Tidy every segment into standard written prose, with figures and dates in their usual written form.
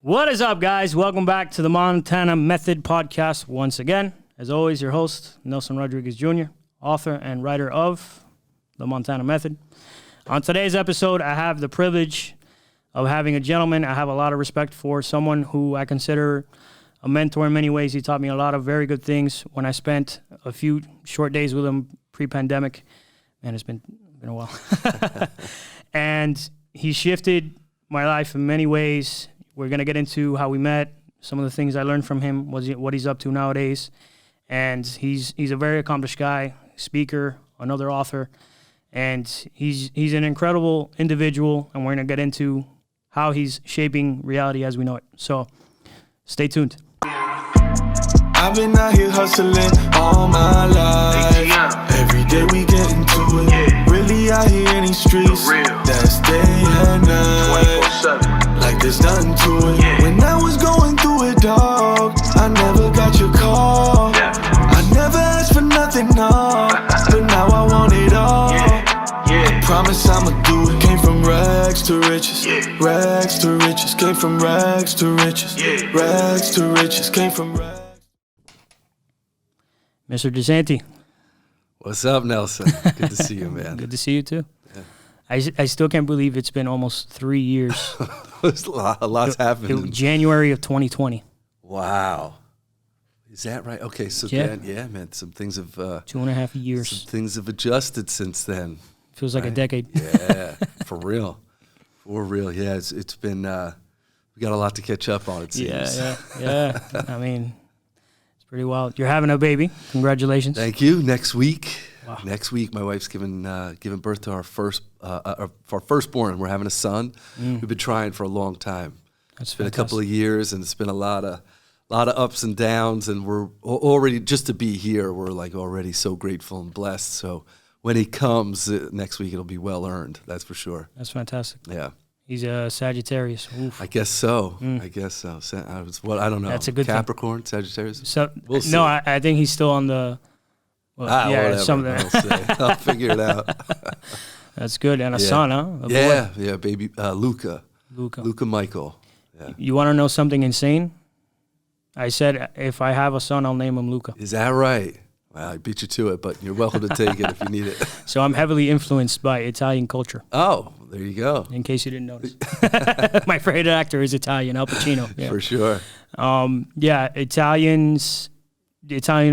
What is up, guys? Welcome back to the Montana Method podcast once again. As always, your host, Nelson Rodriguez Jr., author and writer of the Montana Method. On today's episode, I have the privilege of having a gentleman I have a lot of respect for, someone who I consider a mentor in many ways. He taught me a lot of very good things when I spent a few short days with him pre-pandemic. Man, it's been a while. And he shifted my life in many ways. We're going to get into how we met, some of the things I learned from him, what he's up to nowadays. And he's a very accomplished guy, speaker, another author. And he's an incredible individual, and we're going to get into how he's shaping reality as we know it. So stay tuned. I've been out here hustling all my life. Every day we get into it. Really out here in these streets. That's day and night. Like there's nothing to it. When I was going through it, dog, I never got your call. I never asked for nothing, no. But now I want it all. I promise I'ma do it. Came from rags to riches. Rags to riches. Came from rags to riches. Rags to riches. Came from rags. Mr. DeSanti. What's up, Nelson? Good to see you, man. Good to see you, too. Yeah. I still can't believe it's been almost 3 years. A lot's happened. January of 2020. Wow. Is that right? Okay, so man, some things have... 2.5 years. Some things have adjusted since then. Feels like a decade. Yeah, for real. For real, yeah. It's been... we got a lot to catch up on, it seems. Yeah. I mean... Pretty wild. You're having a baby. Congratulations. Thank you. Next week. Wow. Next week, my wife's giving birth to our firstborn. We're having a son. We've been trying for a long time. That's It's been fantastic. a couple of years, and it's been a lot of ups and downs. And we're already, just to be here, we're like already so grateful and blessed. So when he comes next week, it'll be well earned. That's for sure. That's fantastic. Yeah. He's a Sagittarius. Oof. I guess so. I guess so. I don't know. That's a good Capricorn, Sagittarius. So We'll see. no, I think he's still on the. Well, Whatever. something. I'll figure it out. That's good. And a son, huh? A boy. Yeah, baby. Luca Michael. Yeah. You want to know something insane? I said if I have a son, I'll name him Luca. Is that right? Well, I beat you to it, but you're welcome to take it if you need it. So I'm heavily influenced by Italian culture. Oh, there you go. In case you didn't notice, my favorite actor is Italian, Al Pacino. Yeah. For sure. Italian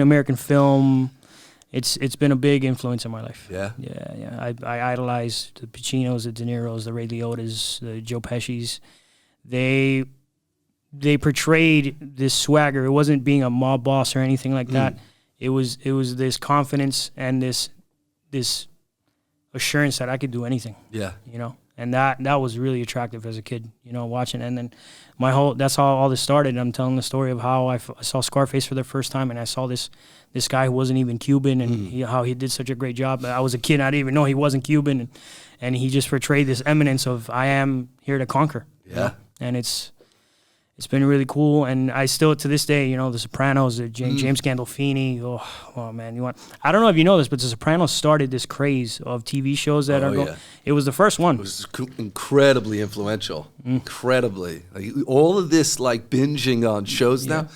American film. It's been a big influence in my life. Yeah. Yeah. I idolize the Pacinos, the De Niros, the Ray Liotta's, the Joe Pesci's. They portrayed this swagger. It wasn't being a mob boss or anything like that. It was this confidence and this assurance that I could do anything. Yeah. You know, and that was really attractive as a kid, you know, watching. And then that's how all this started. I'm telling the story of how I saw Scarface for the first time, and I saw this guy who wasn't even Cuban, and how he did such a great job. I was a kid, I didn't even know he wasn't Cuban, and he just portrayed this eminence of I am here to conquer. Yeah. You know? And it's been really cool, and I still, to this day, you know, The Sopranos, James Gandolfini. Oh man, I don't know if you know this, but The Sopranos started this craze of TV shows that yeah. It was the first one. It was incredibly influential. Incredibly. Like, all of this, like, binging on shows now,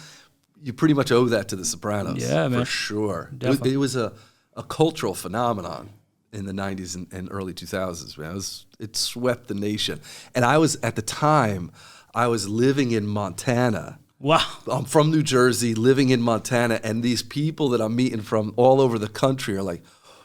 you pretty much owe that to The Sopranos. Yeah, man. For sure. Definitely. It was a cultural phenomenon in the 90s and early 2000s, man. It swept the nation. And at the time, I was living in Montana. Wow. I'm from New Jersey, living in Montana, and these people that I'm meeting from all over the country are like,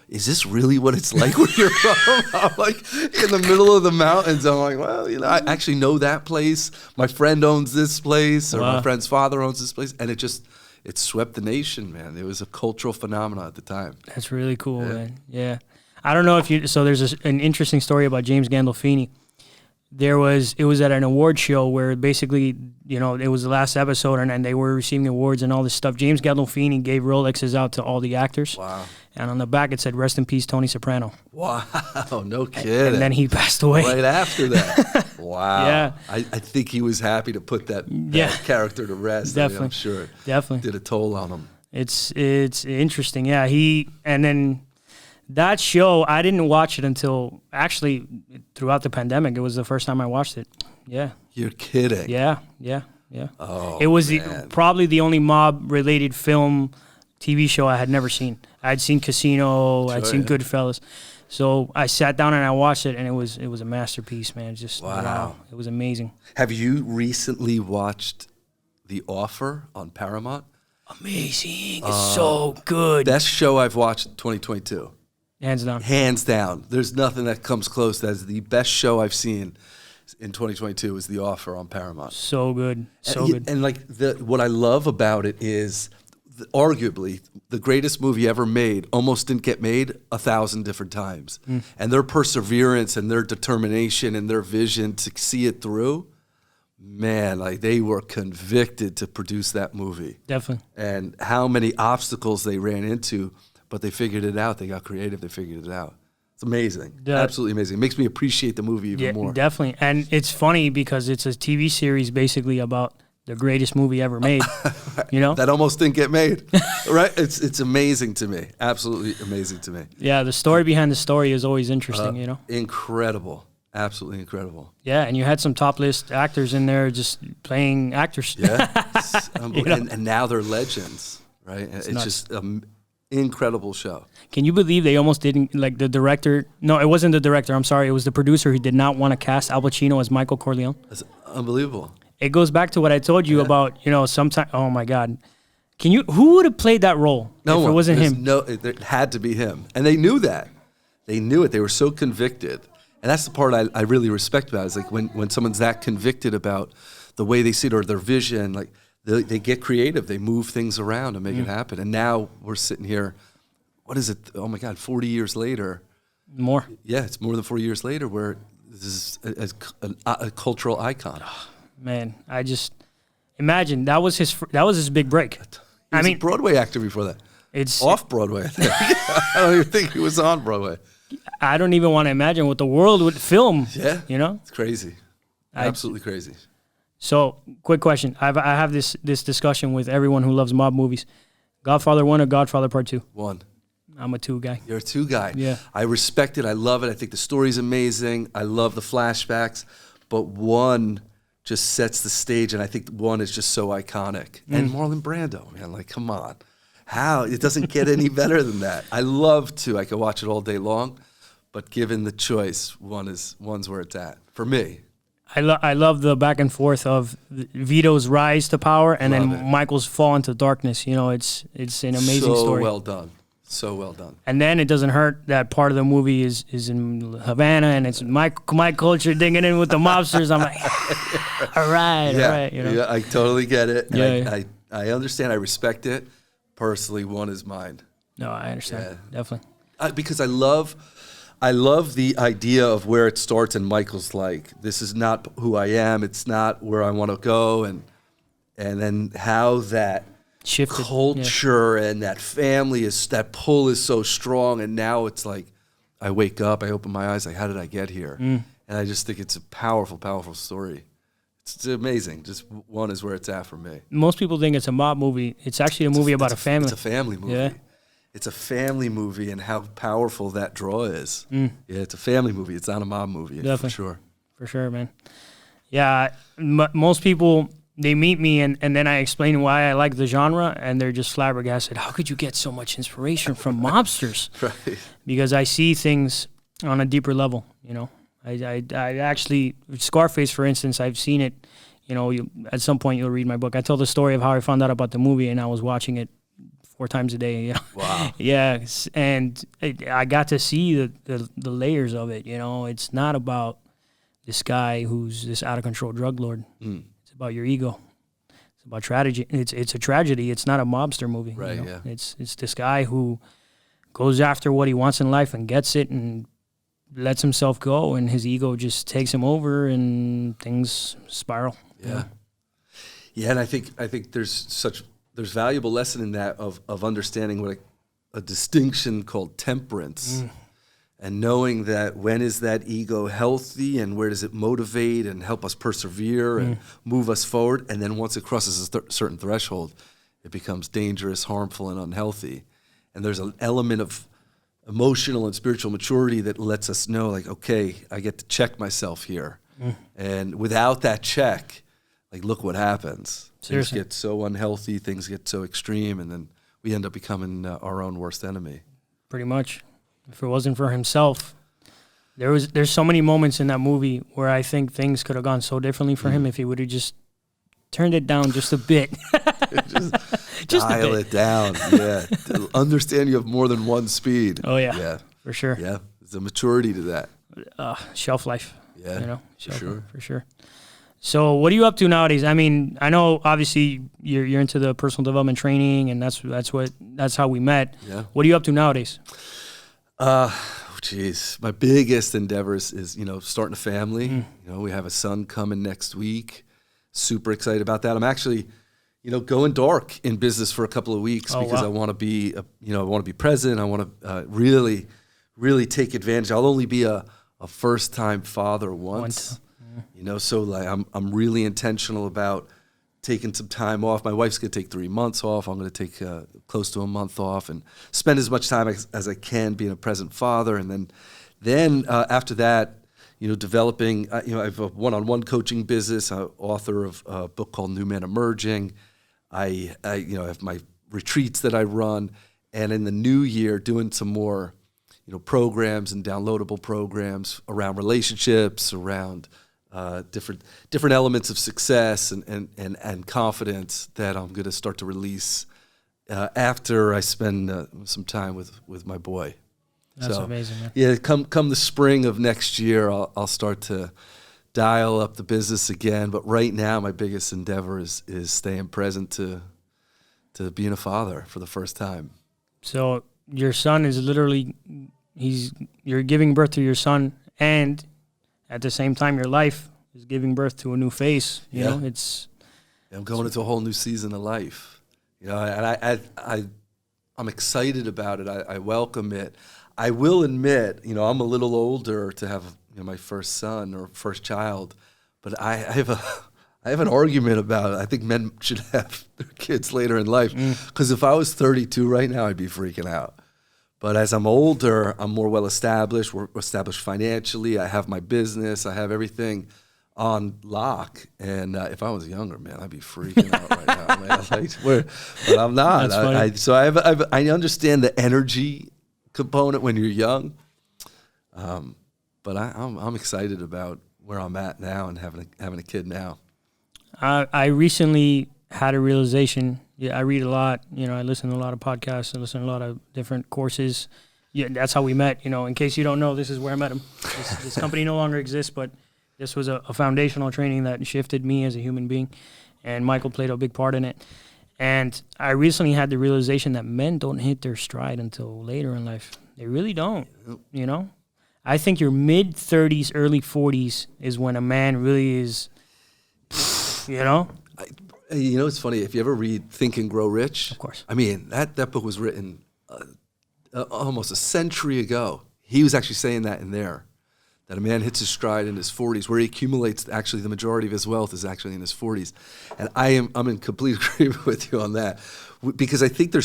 is this really what it's like where you're from? I'm like in the middle of the mountains. I'm like, well, you know, I actually know that place. My friend owns this place, or my friend's father owns this place. And it swept the nation, man. It was a cultural phenomenon at the time. That's really cool, man. Yeah. I don't know if you, so there's an interesting story about James Gandolfini. It was at an award show where basically, you know, it was the last episode and they were receiving awards and all this stuff. James Gandolfini gave Rolexes out to all the actors. Wow. And on the back it said, "Rest in peace, Tony Soprano." Wow, no kidding. And then he passed away. Right after that. Wow. Yeah. I think he was happy to put that character to rest. Definitely. I mean, I'm sure Definitely. did a toll on him. It's interesting. Yeah, and then that show, I didn't watch it until, actually, throughout the pandemic. It was the first time I watched it. Yeah. You're kidding. Yeah. Yeah. Yeah. Oh, it was man. probably the only mob-related film, TV show I had never seen. I'd seen Casino. I'd seen Goodfellas. So I sat down and I watched it, and it was a masterpiece, man. Just wow. It was amazing. Have you recently watched The Offer on Paramount? Amazing. It's so good. Best show I've watched in 2022. Hands down. Hands down. There's nothing that comes close. That's the best show I've seen in 2022 is The Offer on Paramount. So good. So good. And like what I love about it is arguably the greatest movie ever made almost didn't get made 1,000 different times. And their perseverance and their determination and their vision to see it through, man, like they were convicted to produce that movie. Definitely. And how many obstacles they ran into, but they figured it out. They got creative. They figured it out. It's amazing. Absolutely amazing. It makes me appreciate the movie even more. Definitely. And it's funny because it's a TV series basically about the greatest movie ever made, you know? That almost didn't get made, right? It's amazing to me. Absolutely amazing to me. Yeah, the story behind the story is always interesting, you know? Incredible. Absolutely incredible. Yeah, and you had some top list actors in there just playing actors. Yeah. You know? And now they're legends, right? It's just an incredible show. Can you believe they almost didn't, like the director, no, it wasn't the director, I'm sorry, it was the producer who did not want to cast Al Pacino as Michael Corleone. That's unbelievable. It goes back to what I told you about, you know, sometimes, oh my God. Who would have played that role if it wasn't him? No, it had to be him. And they knew that. They knew it. They were so convicted. And that's the part I really respect about it. It's like when someone's that convicted about the way they see it or their vision, like they get creative. They move things around and make it happen. And now we're sitting here, what is it? Oh my God, 40 years later. More. Yeah, it's more than 4 years later where this is a cultural icon. Man, I just imagine that was his big break. He was a Broadway actor before that. It's off Broadway. I think. I don't even think he was on Broadway. I don't even want to imagine what the world would film. Yeah, you know, it's crazy, absolutely crazy. So, quick question: I have this discussion with everyone who loves mob movies. Godfather 1 or Godfather Part 2? 1. I'm a 2 guy. You're a 2 guy. Yeah, I respect it. I love it. I think the story's amazing. I love the flashbacks, but 1 just sets the stage, and I think 1 is just so iconic. And Marlon Brando, man, like, come on. How? It doesn't get any better than that. I love 2. I could watch it all day long, but given the choice, 1's where it's at, for me. I love the back and forth of Vito's rise to power and then Michael's fall into darkness. You know, it's an amazing story. So well done. So well done. And then it doesn't hurt that part of the movie is in Havana and it's my culture digging in with the mobsters. I'm like, all right. You know? Yeah, I totally get it. Yeah, I understand. I respect it. Personally, 1 is mine. No, I understand. Yeah. Definitely. Because I love the idea of where it starts and Michael's like, this is not who I am. It's not where I want to go. And then how that shifted culture and that family that pull is so strong. And now it's like, I wake up, I open my eyes, like, how did I get here? And I just think it's a powerful, powerful story. It's amazing. Just 1 is where it's at for me. Most people think it's a mob movie. It's actually a movie about a family. It's a family movie. Yeah. It's a family movie and how powerful that draw is. Yeah, it's a family movie. It's not a mob movie. Definitely. For sure. For sure, man. Yeah, most people, they meet me and then I explain why I like the genre and they're just flabbergasted. How could you get so much inspiration from mobsters? Right. Because I see things on a deeper level, you know. I actually, Scarface, for instance, I've seen it, you know, at some point you'll read my book. I tell the story of how I found out about the movie and I was watching it 4 times a day. You know? Wow. Yeah, and I got to see the layers of it, you know. It's not about this guy who's this out-of-control drug lord. It's about your ego. It's about tragedy. It's a tragedy. It's not a mobster movie. Right, you know? yeah. It's this guy who goes after what he wants in life and gets it and lets himself go, and his ego just takes him over, and things spiral. Yeah, yeah, and I think there's valuable lesson in that of understanding what a distinction called temperance, and knowing that when is that ego healthy, and where does it motivate and help us persevere and move us forward, and then once it crosses a certain threshold, it becomes dangerous, harmful, and unhealthy. And there's an element of emotional and spiritual maturity that lets us know, like, okay, I get to check myself here. And without that check, like, look what happens. Seriously. Things get so unhealthy, things get so extreme, and then we end up becoming our own worst enemy. Pretty much. If it wasn't for himself, there's so many moments in that movie where I think things could have gone so differently for him if he would have just turned it down just a bit. just dial it down. Yeah. To understand you have more than one speed. Oh, yeah. Yeah. For sure. Yeah. There's a maturity to that. Shelf life. Yeah. You know, For sure. So what are you up to nowadays? I mean, I know obviously you're into the personal development training, and that's how we met. Yeah. What are you up to nowadays? Geez, my biggest endeavors is, starting a family. We have a son coming next week. Super excited about that. I'm actually, going dark in business for a couple of weeks because I want to be, I want to be present. I want to really, really take advantage. I'll only be a first-time father once. So like I'm really intentional about taking some time off. My wife's going to take 3 months off. I'm going to take close to a month off and spend as much time as I can being a present father. And then after that, developing, I have a one-on-one coaching business, author of a book called New Man Emerging. I have my retreats that I run, and in the new year, doing some more, programs and downloadable programs around relationships, around different elements of success and confidence that I'm going to start to release after I spend some time with my boy. That's amazing, man. Yeah, come the spring of next year, I'll start to dial up the business again. But right now, my biggest endeavor is staying present to being a father for the first time. So your son is literally, you're giving birth to your son, and at the same time, your life is giving birth to a new face. You know, I'm going into a whole new season of life. And I'm excited about it. I welcome it. I will admit, I'm a little older to have my first son or first child, but I have an argument about it. I think men should have their kids later in life, because if I was 32 right now, I'd be freaking out. But as I'm older, I'm more well established. We're established financially. I have my business. I have everything on lock. And if I was younger, man, I'd be freaking out right now, man. But I'm not. I understand the energy component when you're young, but I'm excited about where I'm at now and having a kid now. I recently had a realization. I read a lot. I listen to a lot of podcasts. I listen to a lot of different courses. Yeah, that's how we met. In case you don't know, this is where I met him. This company no longer exists, but this was a foundational training that shifted me as a human being, and Michael played a big part in it. And I recently had the realization that men don't hit their stride until later in life. They really don't, I think your mid-30s, early 40s is when a man really is, It's funny. If you ever read Think and Grow Rich. Of course. I mean, that book was written almost a century ago. He was actually saying that in there, that a man hits his stride in his 40s, where he accumulates actually the majority of his wealth is actually in his 40s. And I'm in complete agreement with you on that, because I think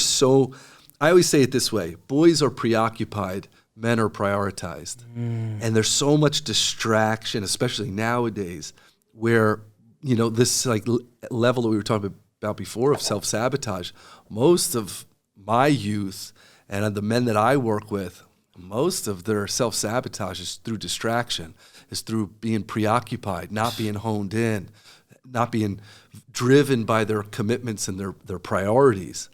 I always say it this way: boys are preoccupied, men are prioritized. And there's so much distraction, especially nowadays, where, this like level that we were talking about before of self-sabotage. Most of my youth and the men that I work with, most of their self-sabotage is through distraction, is through being preoccupied, not being honed in, not being driven by their commitments and their priorities.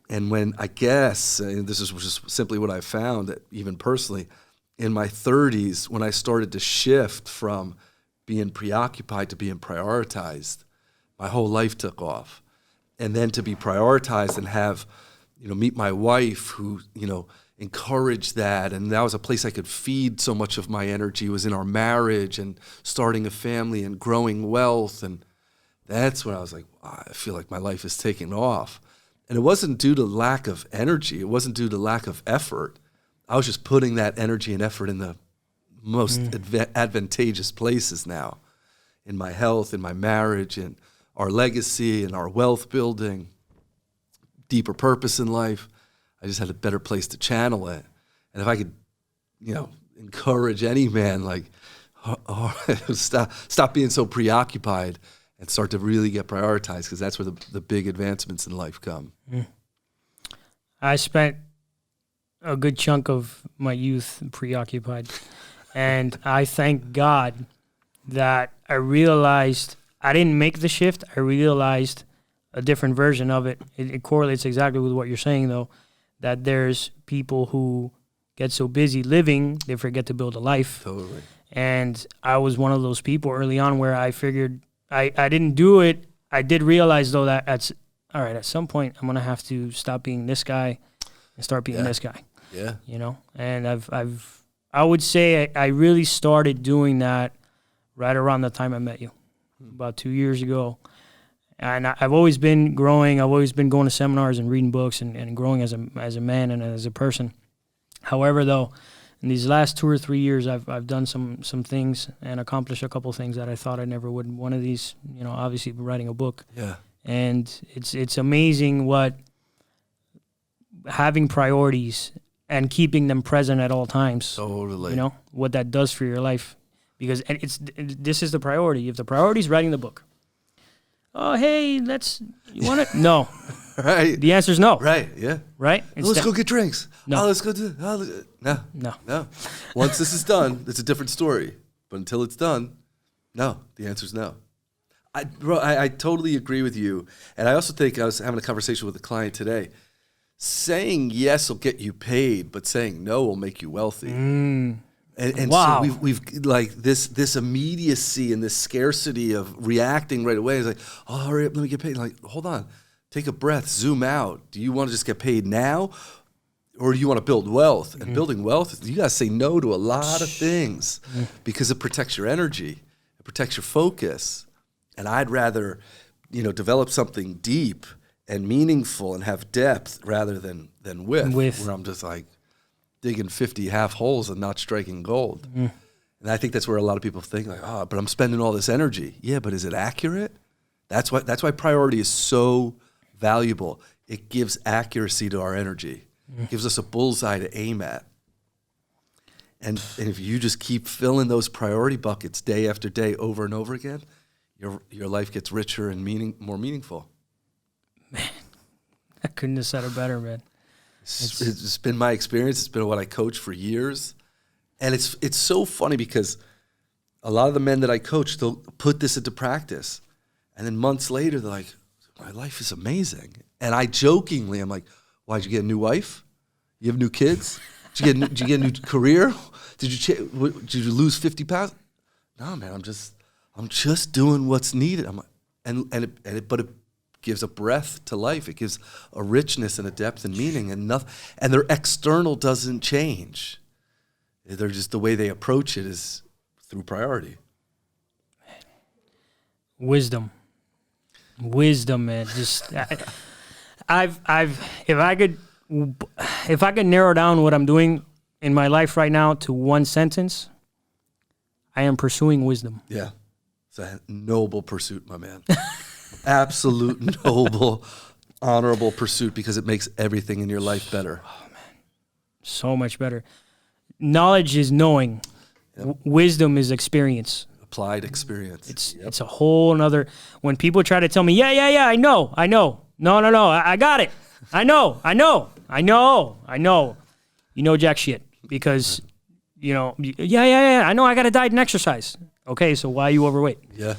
And when and this is just simply what I found, that even personally, in my 30s, when I started to shift from being preoccupied to being prioritized, my whole life took off. And then to be prioritized and have, meet my wife who, encouraged that. And that was a place I could feed so much of my energy, was in our marriage and starting a family and growing wealth. And that's when I was like, wow, I feel like my life is taking off. And it wasn't due to lack of energy. It wasn't due to lack of effort. I was just putting that energy and effort in the most advantageous places now, in my health, in my marriage, in our legacy, in our wealth building, deeper purpose in life. I just had a better place to channel it. And if I could, encourage any man, like, stop being so preoccupied and start to really get prioritized, because that's where the big advancements in life come. I spent a good chunk of my youth preoccupied, and I thank God that I realized I didn't make the shift. I realized a different version of it. It correlates exactly with what you're saying, though, that there's people who get so busy living, they forget to build a life. Totally. And I was one of those people early on where I figured I didn't do it. I did realize, though, that at some point I'm going to have to stop being this guy and start being this guy. Yeah. You know? And I would say I really started doing that right around the time I met you, about 2 years ago. And I've always been growing. I've always been going to seminars and reading books and growing as a man and as a person. However, though, in these last 2 or 3 years, I've done some things and accomplished a couple things that I thought I never would. One of these, obviously writing a book. Yeah. And it's amazing what having priorities and keeping them present at all times. Totally. What that does for your life. Because this is the priority. If the priority is writing the book, oh, hey, you want it? No. Right. The answer is no. Right, yeah. Right? Let's go get drinks. No. Let's go No. Once this is done, it's a different story. But until it's done, no. The answer is no. I totally agree with you. And I also think, I was having a conversation with a client today, saying yes will get you paid, but saying no will make you wealthy. And wow. So we've like this immediacy and this scarcity of reacting right away. It's like, oh, hurry up, let me get paid. Like, hold on, take a breath, zoom out. Do you want to just get paid now, or do you want to build wealth? And building wealth, you got to say no to a lot of things because it protects your energy, it protects your focus. And I'd rather, develop something deep and meaningful and have depth rather than width, where I'm just like digging 50 half holes and not striking gold. And I think that's where a lot of people think like, but I'm spending all this energy. Yeah, but is it accurate? That's why priority is so valuable. It gives accuracy to our energy. It gives us a bullseye to aim at. And if you just keep filling those priority buckets day after day over and over again, your life gets richer and more meaningful. Man, I couldn't have said it better, man. It's been my experience. It's been what I coach for years. And it's so funny because a lot of the men that I coach, they'll put this into practice. And then months later, they're like, my life is amazing. And I jokingly, I'm like, why, did you get a new wife? You have new kids? Did you get a new career? Did you lose 50 pounds? No, man, I'm just doing what's needed. But it gives a breath to life. It gives a richness and a depth and meaning, and their external doesn't change. They're just, the way they approach it is through priority. Wisdom, man. Just if I could narrow down what I'm doing in my life right now to one sentence, I am pursuing wisdom. Yeah, it's a noble pursuit, my man. Absolute noble, honorable pursuit, because it makes everything in your life better. Oh, man. So much better. Knowledge is knowing. Yep. Wisdom is experience. Applied experience. It's a whole nother. When people try to tell me, yeah, I know. No, I got it. I know. You know jack shit, because, yeah, I know I got to diet and exercise. Okay, so why are you overweight? Yeah.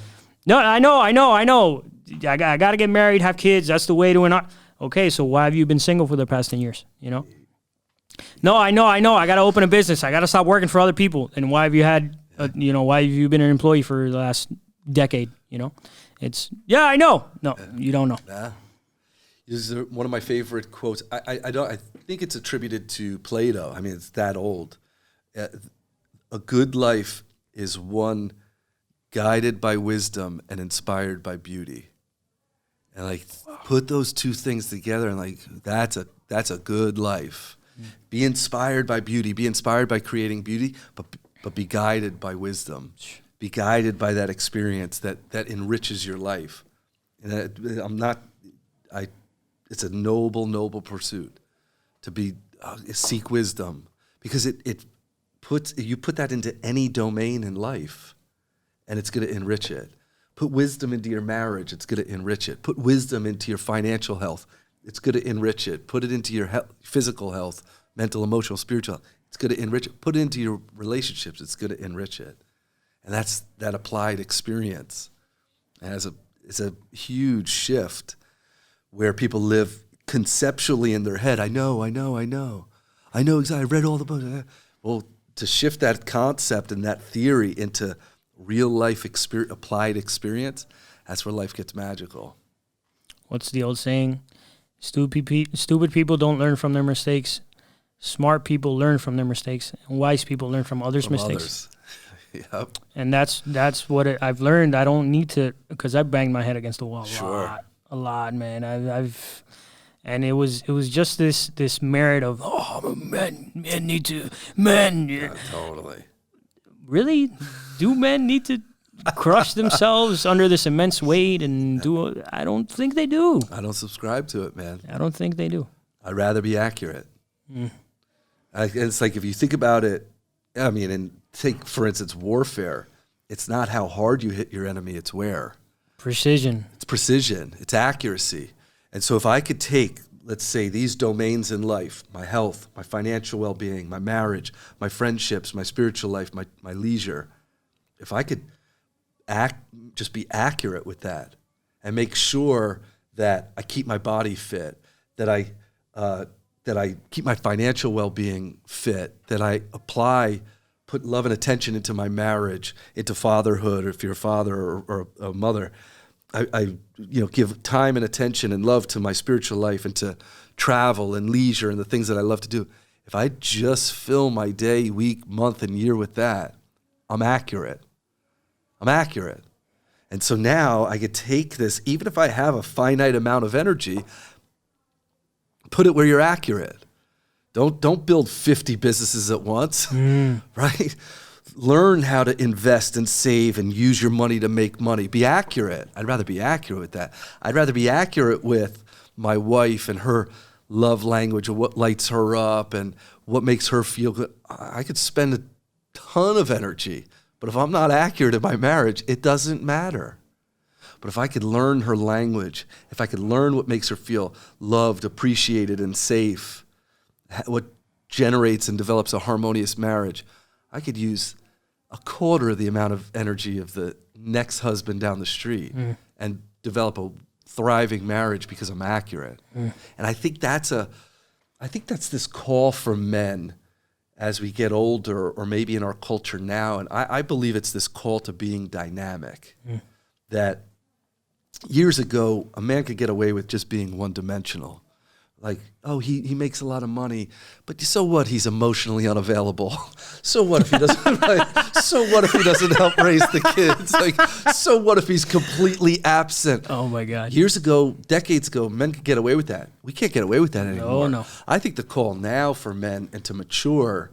No, I know. I got to get married, have kids. That's the way to an. Okay, so why have you been single for the past 10 years? No, I know. I got to open a business. I got to stop working for other people. And why have you had, why have you been an employee for the last decade? It's, yeah, I know. No, you don't know. Nah. This is one of my favorite quotes. I think it's attributed to Plato. I mean, it's that old. A good life is one guided by wisdom and inspired by beauty. And put those two things together, and that's a good life. Be inspired by beauty, be inspired by creating beauty, but be guided by wisdom. Be guided by that experience that enriches your life. And it's a noble pursuit to seek wisdom, because it you put that into any domain in life, and it's going to enrich it. Put wisdom into your marriage, it's going to enrich it. Put wisdom into your financial health, it's going to enrich it. Put it into your physical health, mental, emotional, spiritual health, it's going to enrich it. Put it into your relationships, it's going to enrich it. And that's that applied experience. And it's a huge shift where people live conceptually in their head. I know exactly. I read all the books. Well, to shift that concept and that theory into real life applied experience, that's where life gets magical. What's the old saying? Stupid people don't learn from their mistakes. Smart people learn from their mistakes. And wise people learn from others' mistakes. Yep. And that's what I've learned. I don't need to, because I banged my head against the wall a lot, man. And it was just this merit of, men need to. Yeah, totally. Really? Do men need to crush themselves under this immense weight and do? I don't think they do. I don't subscribe to it, man. I don't think they do. I'd rather be accurate. It's like if you think about it, I mean, and take, for instance, warfare. It's not how hard you hit your enemy, it's where. Precision. It's precision. It's accuracy. And so if I could take, let's say, these domains in life, my health, my financial well-being, my marriage, my friendships, my spiritual life, my leisure, if I could just be accurate with that and make sure that I keep my body fit, that I keep my financial well-being fit, that I put love and attention into my marriage, into fatherhood, or if you're a father or a mother, I give time and attention and love to my spiritual life and to travel and leisure and the things that I love to do. If I just fill my day, week, month, and year with that, I'm accurate. And so now I could take this, even if I have a finite amount of energy, put it where you're accurate. Don't build 50 businesses at once, right? Learn how to invest and save and use your money to make money. Be accurate. I'd rather be accurate with that. I'd rather be accurate with my wife and her love language and what lights her up and what makes her feel good. I could spend a ton of energy, but if I'm not accurate in my marriage, it doesn't matter. But if I could learn her language, if I could learn what makes her feel loved, appreciated, and safe, what generates and develops a harmonious marriage, I could use a quarter of the amount of energy of the next husband down the street and develop a thriving marriage because I'm accurate. And I think that's this call for men as we get older, or maybe in our culture now. And I believe it's this call to being dynamic. That years ago, a man could get away with just being one-dimensional. Like, oh, he makes a lot of money, but so what? He's emotionally unavailable. So what if he doesn't? So what if he doesn't help raise the kids? Like, so what if he's completely absent? Oh my God! Years ago, decades ago, men could get away with that. We can't get away with that anymore. No. I think the call now for men and to mature,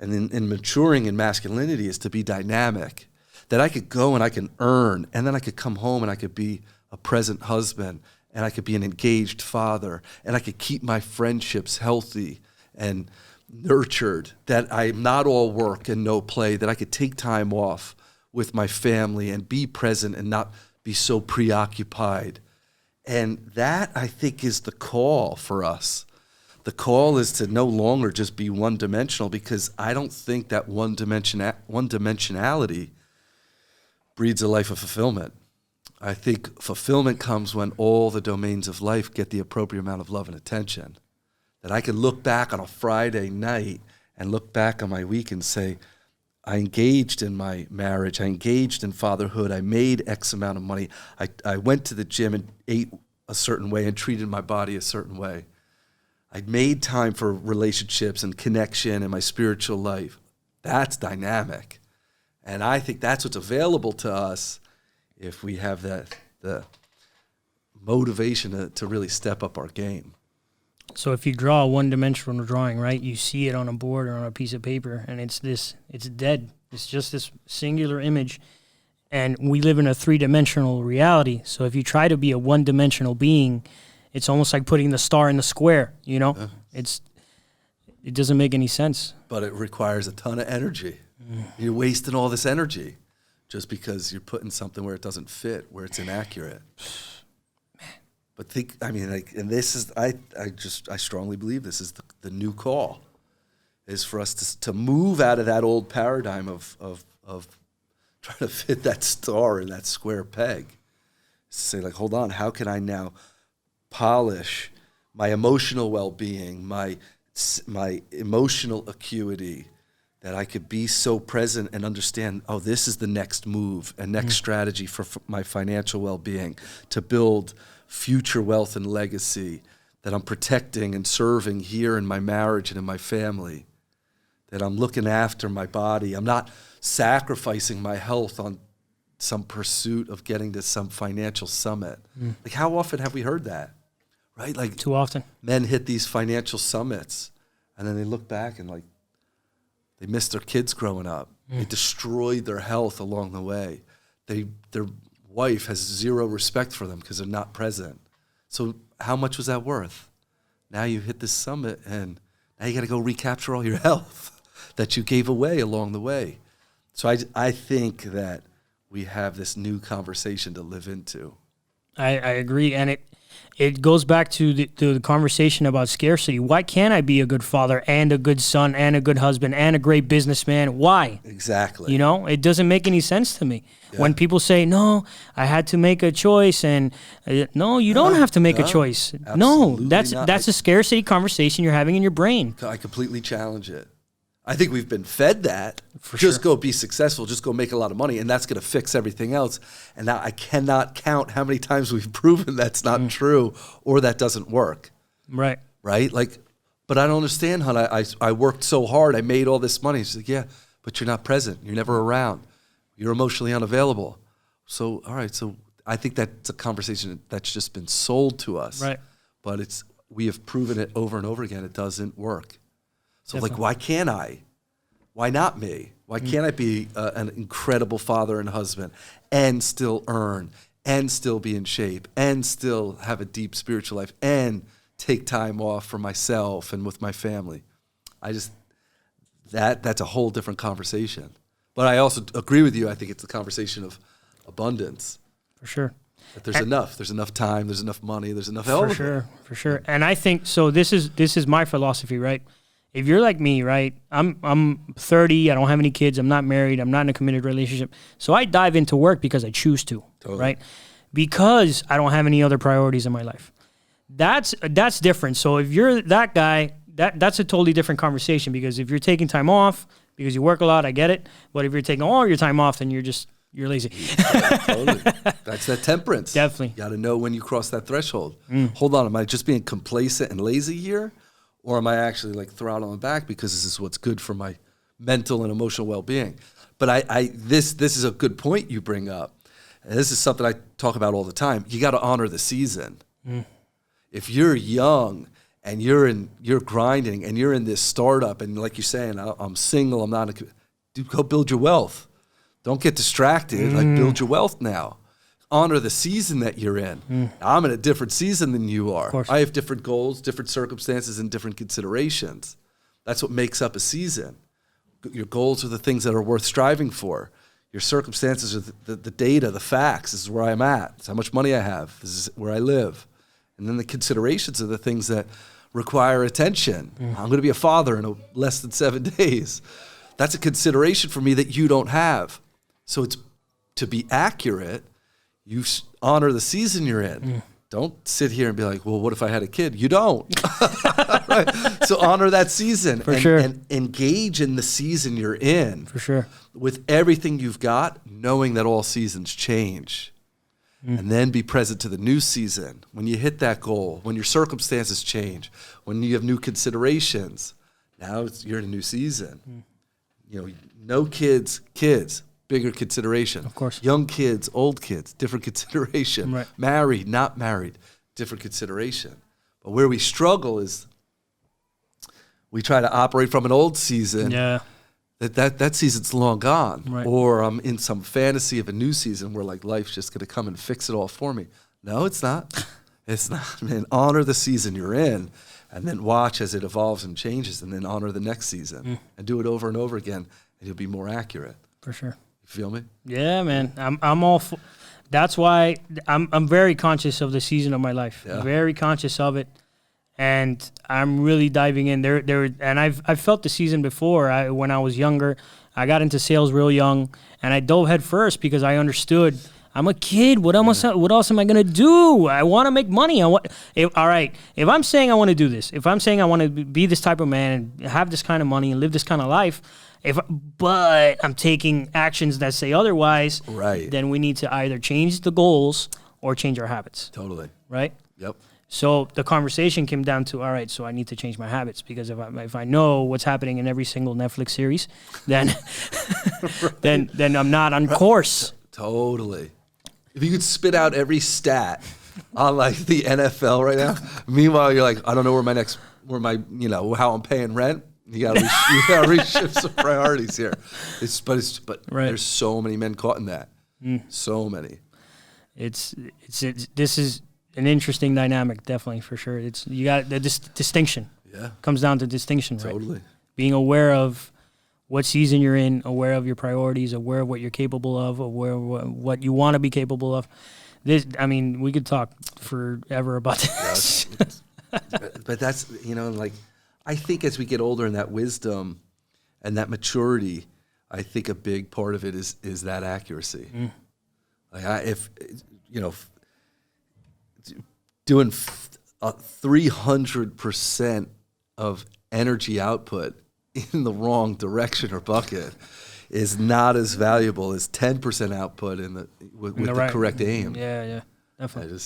and in maturing in masculinity, is to be dynamic. That I could go and I can earn, and then I could come home and I could be a present husband. And I could be an engaged father, and I could keep my friendships healthy and nurtured, that I'm not all work and no play, that I could take time off with my family and be present and not be so preoccupied. And that, I think, is the call for us. The call is to no longer just be one-dimensional, because I don't think that one-dimensionality breeds a life of fulfillment. I think fulfillment comes when all the domains of life get the appropriate amount of love and attention. That I could look back on a Friday night and look back on my week and say, I engaged in my marriage, I engaged in fatherhood, I made X amount of money, I went to the gym and ate a certain way and treated my body a certain way. I made time for relationships and connection in my spiritual life. That's dynamic. And I think that's what's available to us if we have the motivation to really step up our game. So if you draw a one-dimensional drawing, right, you see it on a board or on a piece of paper, and it's dead. It's just this singular image, and we live in a three-dimensional reality. So if you try to be a one-dimensional being, it's almost like putting the star in the square, you know? It doesn't make any sense. But it requires a ton of energy. You're wasting all this energy just because you're putting something where it doesn't fit, where it's inaccurate. But and this is, I strongly believe this is the new call, is for us to move out of that old paradigm of trying to fit that star in that square peg. To say, like, hold on, how can I now polish my emotional well-being, my emotional acuity, that I could be so present and understand, oh, this is the next move and next strategy for my financial well-being, to build future wealth and legacy that I'm protecting and serving here in my marriage and in my family, that I'm looking after my body. I'm not sacrificing my health on some pursuit of getting to some financial summit. Like, how often have we heard that, right? Like, too often. Men hit these financial summits and then they look back and, like, they missed their kids growing up. They destroyed their health along the way. Their wife has zero respect for them because they're not present. So how much was that worth? Now you hit this summit and now you got to go recapture all your health that you gave away along the way. So I think that we have this new conversation to live into. I agree, and it goes back to the conversation about scarcity. Why can't I be a good father and a good son and a good husband and a great businessman? Why? Exactly. You know, it doesn't make any sense to me. Yeah. When people say, no, I had to make a choice, and no, you don't have to make a choice. No, that's a scarcity conversation you're having in your brain. I completely challenge it. I think we've been fed that. Just go be successful, just go make a lot of money, and that's going to fix everything else. And now I cannot count how many times we've proven that's not true or that doesn't work. Right. Right? Like, but I don't understand, hon. I worked so hard. I made all this money. She's like, yeah, but you're not present. You're never around. You're emotionally unavailable. So, all right. So I think that's a conversation that's just been sold to us. Right. But we have proven it over and over again. It doesn't work. So, Definitely. like, why can't I? Why not me? Why can't I be an incredible father and husband and still earn and still be in shape and still have a deep spiritual life and take time off for myself and with my family? That's a whole different conversation. But I also agree with you. I think it's a conversation of abundance. For sure. That there's enough. There's enough time. There's enough money. There's enough health. For sure. And I think, so this is my philosophy, right? If you're like me, right, I'm 30, I don't have any kids, I'm not married, I'm not in a committed relationship. So I dive into work because I choose to, right? Because I don't have any other priorities in my life. That's different. So if you're that guy, that's a totally different conversation, because if you're taking time off because you work a lot, I get it. But if you're taking all your time off, then you're lazy. Totally. That's that temperance. Definitely. You got to know when you cross that threshold. Hold on, am I just being complacent and lazy here? Or am I actually, like, throttling back because this is what's good for my mental and emotional well-being? But this is a good point you bring up. And this is something I talk about all the time. You got to honor the season. If you're young and you're grinding and you're in this startup, and like you're saying, I'm single, I'm not dude, go build your wealth. Don't get distracted. Like, build your wealth now. Honor the season that you're in. I'm in a different season than you are. I have different goals, different circumstances, and different considerations. That's what makes up a season. Your goals are the things that are worth striving for. Your circumstances are the data, the facts. This is where I'm at. This is how much money I have. This is where I live. And then the considerations are the things that require attention. I'm going to be a father in less than 7 days. That's a consideration for me that you don't have. So it's to be accurate. You honor the season you're in. Don't sit here and be like, well, what if I had a kid? You don't. Right? So honor that season and engage in the season you're in. For sure. With everything you've got, knowing that all seasons change. And then be present to the new season. When you hit that goal, when your circumstances change, when you have new considerations, now you're in a new season. You know, no kids, bigger consideration. Of course. Young kids, old kids, different consideration. Right. Married, not married, different consideration. But where we struggle is we try to operate from an old season. Yeah. That season's long gone. Right. Or I'm in some fantasy of a new season where, like, life's just going to come and fix it all for me. No, it's not. It's not, man. Honor the season you're in and then watch as it evolves and changes, and then honor the next season and do it over and over again, and you'll be more accurate. For sure. You feel me? Yeah, man. I'm all. That's why I'm very conscious of the season of my life. Yeah. Very conscious of it, and I'm really diving in there. And I've felt the season before. When I was younger, I got into sales real young, and I dove head first because I understood. I'm a kid. What else am I gonna do? I want to make money. All right. If I'm saying I want to do this, if I'm saying I want to be this type of man and have this kind of money and live this kind of life, but I'm taking actions that say otherwise, Right. then we need to either change the goals or change our habits. Totally. Right. Yep. So the conversation came down to, all right, so I need to change my habits, because if I know what's happening in every single Netflix series, then Right. then I'm not on course. Totally. If you could spit out every stat on like the NFL right now, meanwhile you're like, I don't know how I'm paying rent. You gotta reshift some priorities here. But Right. There's so many men caught in that. So many. This is an interesting dynamic, definitely, for sure. You got the distinction. Yeah. Comes down to distinction, right? Totally. Being aware of what season you're in, aware of your priorities, aware of what you're capable of, aware of what you want to be capable of. We could talk forever about this. But that's, like, I think as we get older, and that wisdom and that maturity, I think a big part of it is that accuracy. Like doing 300% of energy output in the wrong direction or bucket is not as valuable as 10% output with the correct aim. Yeah, definitely.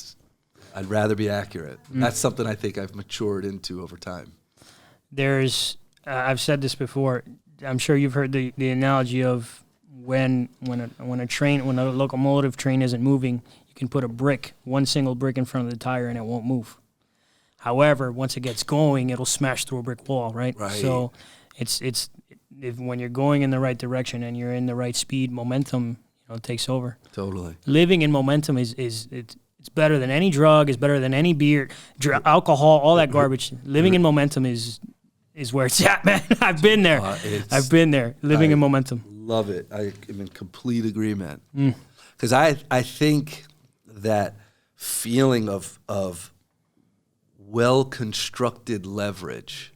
I'd rather be accurate. That's something I think I've matured into over time. I've said this before. I'm sure you've heard the analogy of when a locomotive train isn't moving, you can put one single brick in front of the tire and it won't move. However, once it gets going, it'll smash through a brick wall, right? Right. So when you're going in the right direction and you're in the right speed, momentum, takes over. Totally. Living in momentum it's better than any drug, it's better than any beer, alcohol, all that garbage. Living in momentum is where it's at, man. I've been there. I've been there. Living in momentum. Love it. I am in complete agreement. Because I think that feeling of well-constructed leverage,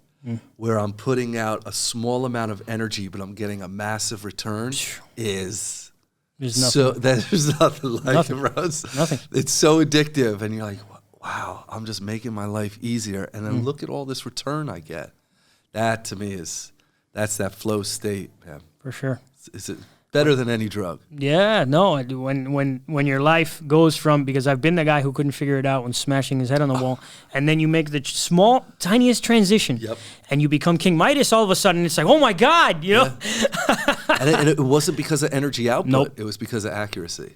where I'm putting out a small amount of energy, but I'm getting a massive return, there's nothing like it, Rose. Nothing. It's so addictive, and you're like, wow, I'm just making my life easier, and then look at all this return I get. That to me that's that flow state, man. For sure. Is it better than any drug? Yeah, no. When your life goes from, because I've been the guy who couldn't figure it out when smashing his head on the wall, and then you make the small, tiniest transition, and you become King Midas. All of a sudden, it's like, oh my God, and it wasn't because of energy output. Nope. It was because of accuracy.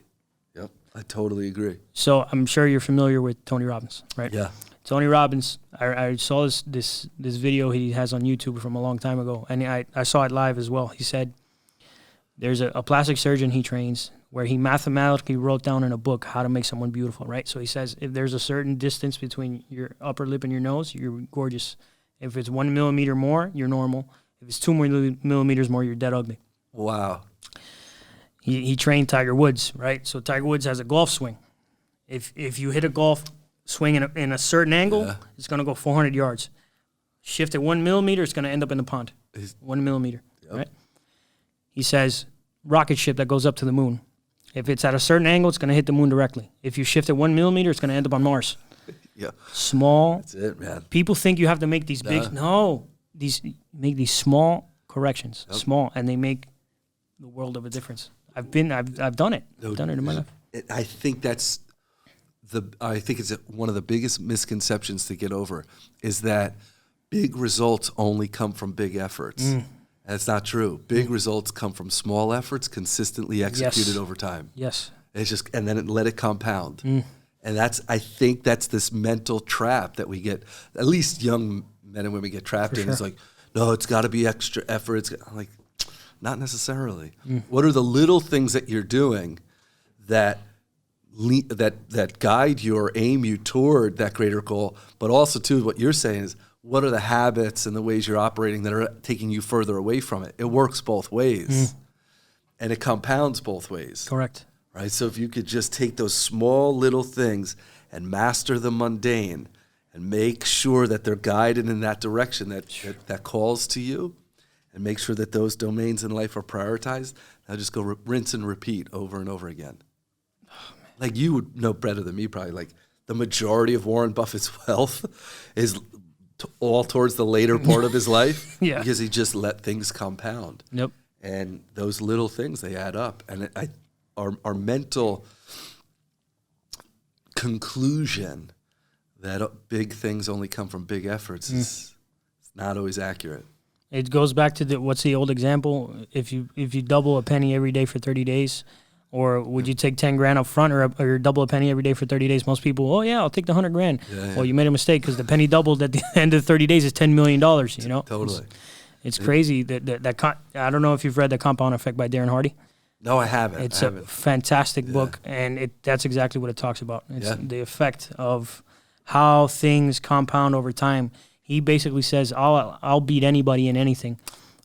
Yep, I totally agree. So I'm sure you're familiar with Tony Robbins, right? Yeah. Tony Robbins, I saw this video he has on YouTube from a long time ago, and I saw it live as well. He said there's a plastic surgeon he trains where he mathematically wrote down in a book how to make someone beautiful, right? So he says if there's a certain distance between your upper lip and your nose, you're gorgeous. If it's 1 millimeter more, you're normal. If it's 2 millimeters more, you're dead ugly. Wow. He trained Tiger Woods, right? So Tiger Woods has a golf swing. If you hit a golf swing in a certain angle, it's going to go 400 yards. Shift it 1 millimeter, it's going to end up in the pond. 1 millimeter, right? He says, rocket ship that goes up to the moon. If it's at a certain angle, it's going to hit the moon directly. If you shift it 1 millimeter, it's going to end up on Mars. Yeah. Small. That's it, man. People think you have to make these big. No. Make these small corrections. Small, and they make the world of a difference. I've done it. I've done it in my life. I think it's one of the biggest misconceptions to get over is that big results only come from big efforts. That's not true. Big results come from small efforts consistently executed over time. Yes. And then let it compound. And I think that's this mental trap that we get, at least young men and women get trapped in. It's like, no, it's got to be extra effort. I'm like, not necessarily. What are the little things that you're doing that guide you or aim you toward that greater goal? But also, too, what you're saying is, what are the habits and the ways you're operating that are taking you further away from it. It works both ways, and it compounds both ways. Correct. Right? So if you could just take those small little things and master the mundane and make sure that they're guided in that direction that calls to you, and make sure that those domains in life are prioritized, now just go rinse and repeat over and over again. Oh, like you would know better than me probably, like the majority of Warren Buffett's wealth is all towards the later part of his life because he just let things compound. Yep. And those little things, they add up. And our mental conclusion that big things only come from big efforts is not always accurate. It goes back to what's the old example? If you double a penny every day for 30 days, or would you take 10 grand up front or double a penny every day for 30 days? Most people, I'll take the 100 grand. Yeah. Well, you made a mistake because the penny doubled at the end of 30 days is $10 million, you know? Totally. It's crazy. I don't know if you've read The Compound Effect by Darren Hardy. No, I haven't. It's a fantastic book, and that's exactly what it talks about. It's the effect of how things compound over time. He basically says, I'll beat anybody in anything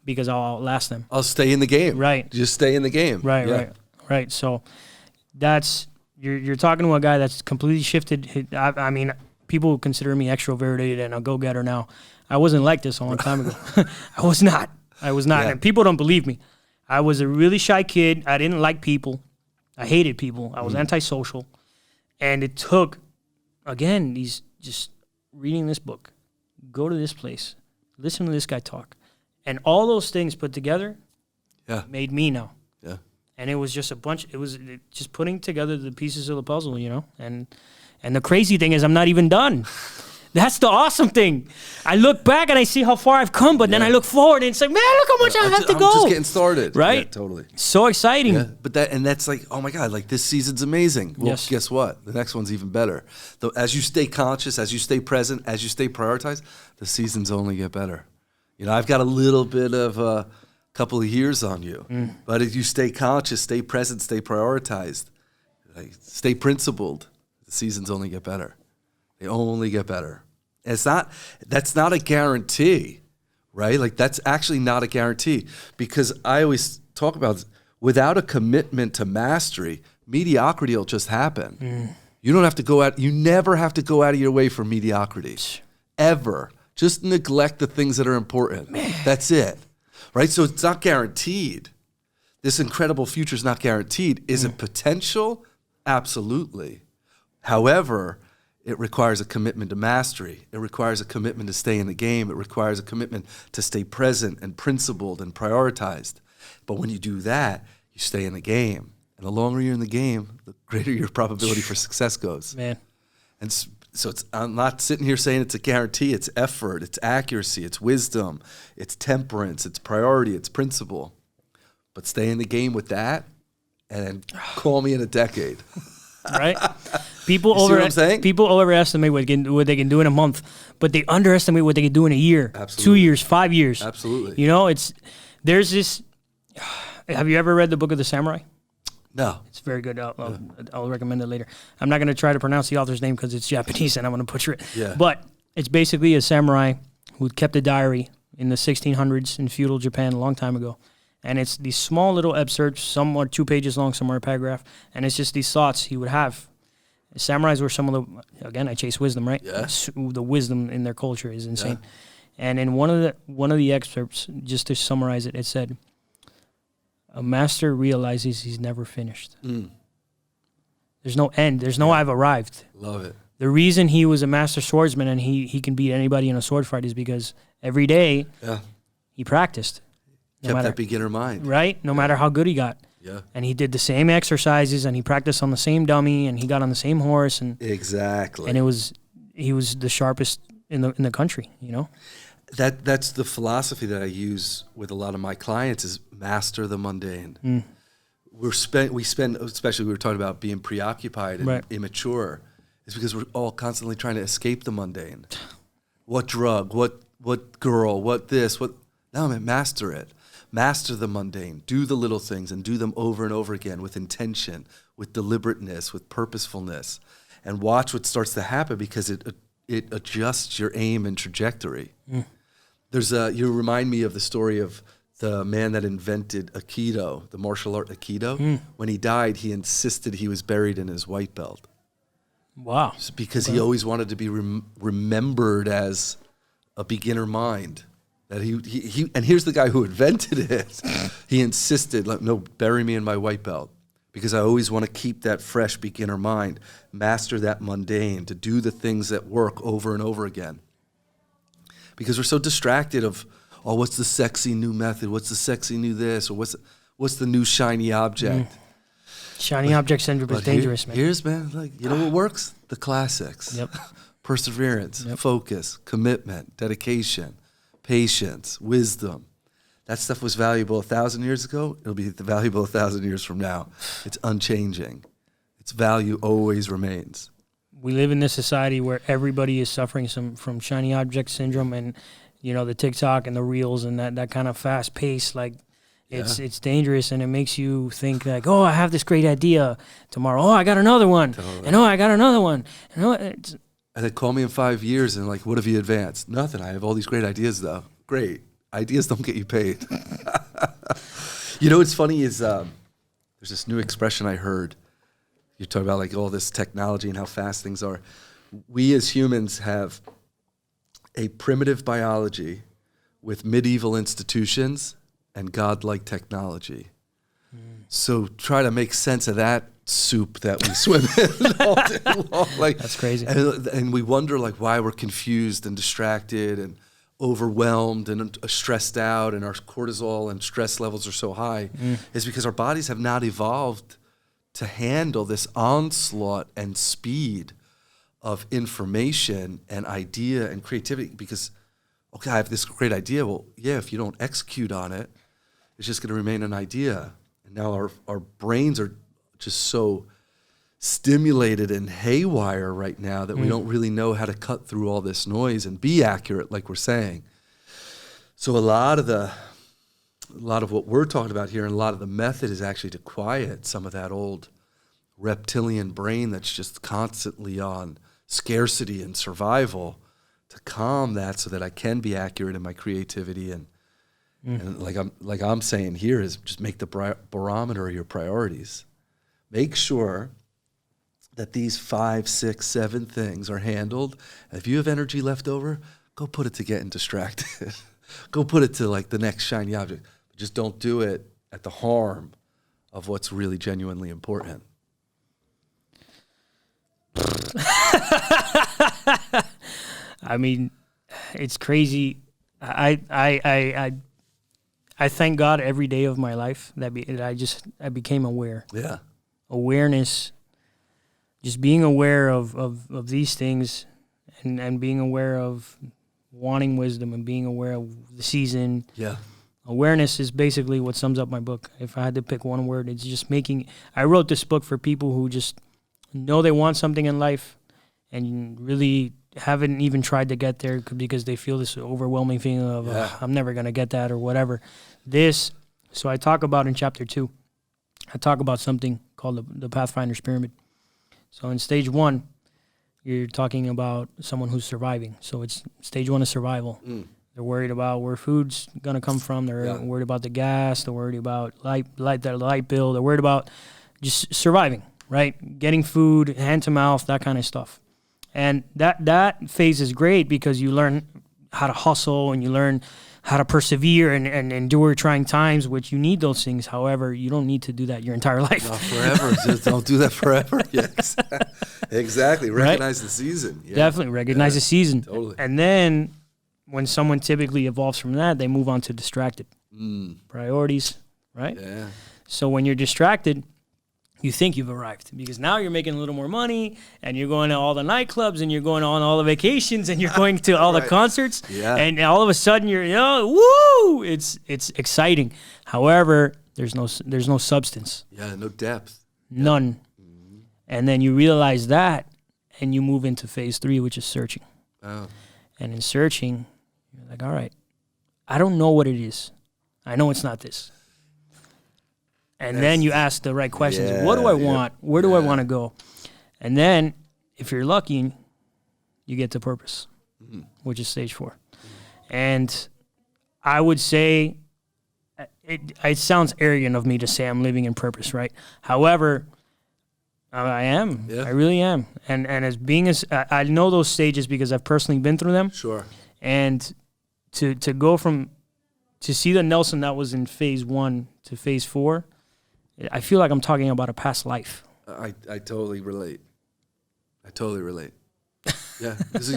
because I'll outlast them. I'll stay in the game. Right. Just stay in the game. Right. So that's you're talking to a guy that's completely shifted. I mean, people consider me extroverted and a go-getter now. I wasn't like this a long time ago. I was not. Yeah. And people don't believe me. I was a really shy kid. I didn't like people. I hated people. I was antisocial. And it took, again, just reading this book, go to this place, listen to this guy talk. And all those things put together made me now. Yeah. And it was just just putting together the pieces of the puzzle, you know? And the crazy thing is I'm not even done. That's the awesome thing. I look back and I see how far I've come, but then I look forward and it's like, man, look how much I have to go. I'm just getting started. Right? Yeah, totally. So exciting. Yeah. But that's like, oh my God, like this season's amazing. Well, guess what? The next one's even better. As you stay conscious, as you stay present, as you stay prioritized, the seasons only get better. You know, I've got a little bit of a couple of years on you, but if you stay conscious, stay present, stay prioritized, like, stay principled, the seasons only get better. They only get better. That's not a guarantee, right? Like that's actually not a guarantee because I always talk about this. Without a commitment to mastery, mediocrity will just happen. You don't have to you never have to go out of your way for mediocrity, ever. Just neglect the things that are important. Man. That's it, right? So it's not guaranteed. This incredible future is not guaranteed. Is it potential? Absolutely. However, it requires a commitment to mastery. It requires a commitment to stay in the game. It requires a commitment to stay present and principled and prioritized. But when you do that, you stay in the game. And the longer you're in the game, the greater your probability for success goes. Man. And so I'm not sitting here saying it's a guarantee. It's effort. It's accuracy. It's wisdom. It's temperance. It's priority. It's principle. But stay in the game with that and call me in a decade. Right? People overestimate what they can do in a month, but they underestimate what they can do in a year, Absolutely. 2 years, 5 years. Absolutely. You know, there's this. Have you ever read the Book of the Samurai? No. It's very good. I'll recommend it later. I'm not going to try to pronounce the author's name because it's Japanese and I'm going to butcher it. Yeah. But it's basically a samurai who kept a diary in the 1600s in feudal Japan a long time ago. And it's these small little excerpts, some are 2 pages long, some are a paragraph, and it's just these thoughts he would have. Samurais were some of the, again, I chase wisdom, right? Yeah. The wisdom in their culture is insane. Yeah. And in one of the excerpts, just to summarize it, it said, a master realizes he's never finished. There's no end. There's no I've arrived. Love it. The reason he was a master swordsman and he can beat anybody in a sword fight is because every day he practiced. Kept that beginner mind. Right? No matter how good he got. Yeah. And he did the same exercises and he practiced on the same dummy and he got on the same horse and exactly. And he was the sharpest in the country, you know? That's the philosophy that I use with a lot of my clients is master the mundane. We spend especially we were talking about being preoccupied and immature. It's because we're all constantly trying to escape the mundane. What drug, what girl, what this, what no man, master it. Master the mundane. Do the little things and do them over and over again with intention, with deliberateness, with purposefulness. And watch what starts to happen because it adjusts your aim and trajectory. You remind me of the story of the man that invented Aikido, the martial art Aikido. When he died, he insisted he was buried in his white belt. Wow. Because he always wanted to be remembered as a beginner mind. That he and here's the guy who invented it. He insisted, like, no, bury me in my white belt. Because I always want to keep that fresh beginner mind, master that mundane, to do the things that work over and over again. Because we're so distracted of, oh, what's the sexy new method? What's the sexy new this? Or what's the new shiny object? Shiny object syndrome is dangerous, man. Here's, man, like, you know what works? The classics. Yep. Perseverance, focus, commitment, dedication, patience, wisdom. That stuff was valuable 1,000 years ago. It'll be valuable 1,000 years from now. It's unchanging. Its value always remains. We live in this society where everybody is suffering from shiny object syndrome, and the TikTok and the reels and that kind of fast pace. Like, it's dangerous, and it makes you think like, oh, I have this great idea tomorrow. Oh, I got another one, and I got another one. And they call me in 5 years and like, what have you advanced? Nothing. I have all these great ideas though. Great. Ideas don't get you paid. What's funny is there's this new expression I heard. You talk about like all this technology and how fast things are. We as humans have a primitive biology with medieval institutions and godlike technology. So try to make sense of that soup that we swim in all day long. Like, that's crazy. And we wonder like why we're confused and distracted and overwhelmed and stressed out, and our cortisol and stress levels are so high, is because our bodies have not evolved to handle this onslaught and speed of information and idea and creativity. Because, okay, I have this great idea. Well, yeah, if you don't execute on it, it's just going to remain an idea. And now our brains are just so stimulated and haywire right now that we don't really know how to cut through all this noise and be accurate, like we're saying. So a lot of what we're talking about here, and a lot of the method, is actually to quiet some of that old reptilian brain that's just constantly on scarcity and survival, to calm that so that I can be accurate in my creativity. And like I'm saying here is just make the barometer your priorities. Make sure that these 5, 6, 7 things are handled. And if you have energy left over, go put it to getting distracted. Go put it to like the next shiny object. But just don't do it at the harm of what's really genuinely important. I mean, it's crazy. I thank God every day of my life that I became aware. Yeah. Awareness. Just being aware of these things, and being aware of wanting wisdom, and being aware of the season. Yeah. Awareness is basically what sums up my book. If I had to pick one word, it's just I wrote this book for people who just know they want something in life and really haven't even tried to get there because they feel this overwhelming feeling of, I'm never going to get that or whatever. So I talk about in chapter 2, I talk about something called the Pathfinder's Pyramid. So in stage 1, you're talking about someone who's surviving. So it's stage 1 is survival. They're worried about where food's going to come from. They're worried about the gas. They're worried about the light bill. They're worried about just surviving, right? Getting food, hand to mouth, that kind of stuff. And that phase is great because you learn how to hustle and you learn how to persevere and endure trying times, which you need those things. However, you don't need to do that your entire life. Not forever. Just don't do that forever. Yes. Exactly. Recognize the season. Yeah. Definitely recognize the season. Totally. And then when someone typically evolves from that, they move on to distracted. Priorities, right? Yeah. So when you're distracted, you think you've arrived because now you're making a little more money and you're going to all the nightclubs and you're going on all the vacations and you're going to all the concerts. Yeah. And all of a sudden you're, woo! It's exciting. However, there's no substance. Yeah, no depth. None. Mm-hmm. And then you realize that and you move into phase 3, which is searching. Oh. And in searching, you're like, all right, I don't know what it is. I know it's not this. And then you ask the right questions. What do I want? Where do I want to go? And then, if you're lucky, you get to purpose, which is stage 4. And I would say it sounds arrogant of me to say I'm living in purpose, right? However, I am. Yeah. I really am. And I know those stages because I've personally been through them. Sure. And to go from to see the Nelson that was in phase 1 to phase 4, I feel like I'm talking about a past life. I totally relate. Yeah, because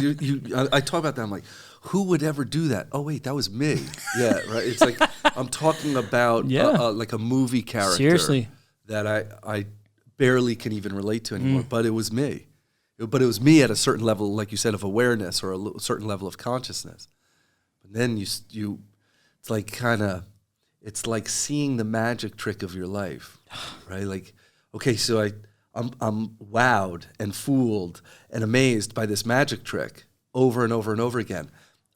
I talk about that. I'm like, who would ever do that? Oh wait, that was me. Yeah, right. It's like I'm talking about like a movie character. Seriously. That I barely can even relate to anymore. But it was me. But it was me at a certain level, like you said, of awareness or a certain level of consciousness. But then you it's like seeing the magic trick of your life, right? Like, okay, so I'm wowed and fooled and amazed by this magic trick over and over and over again.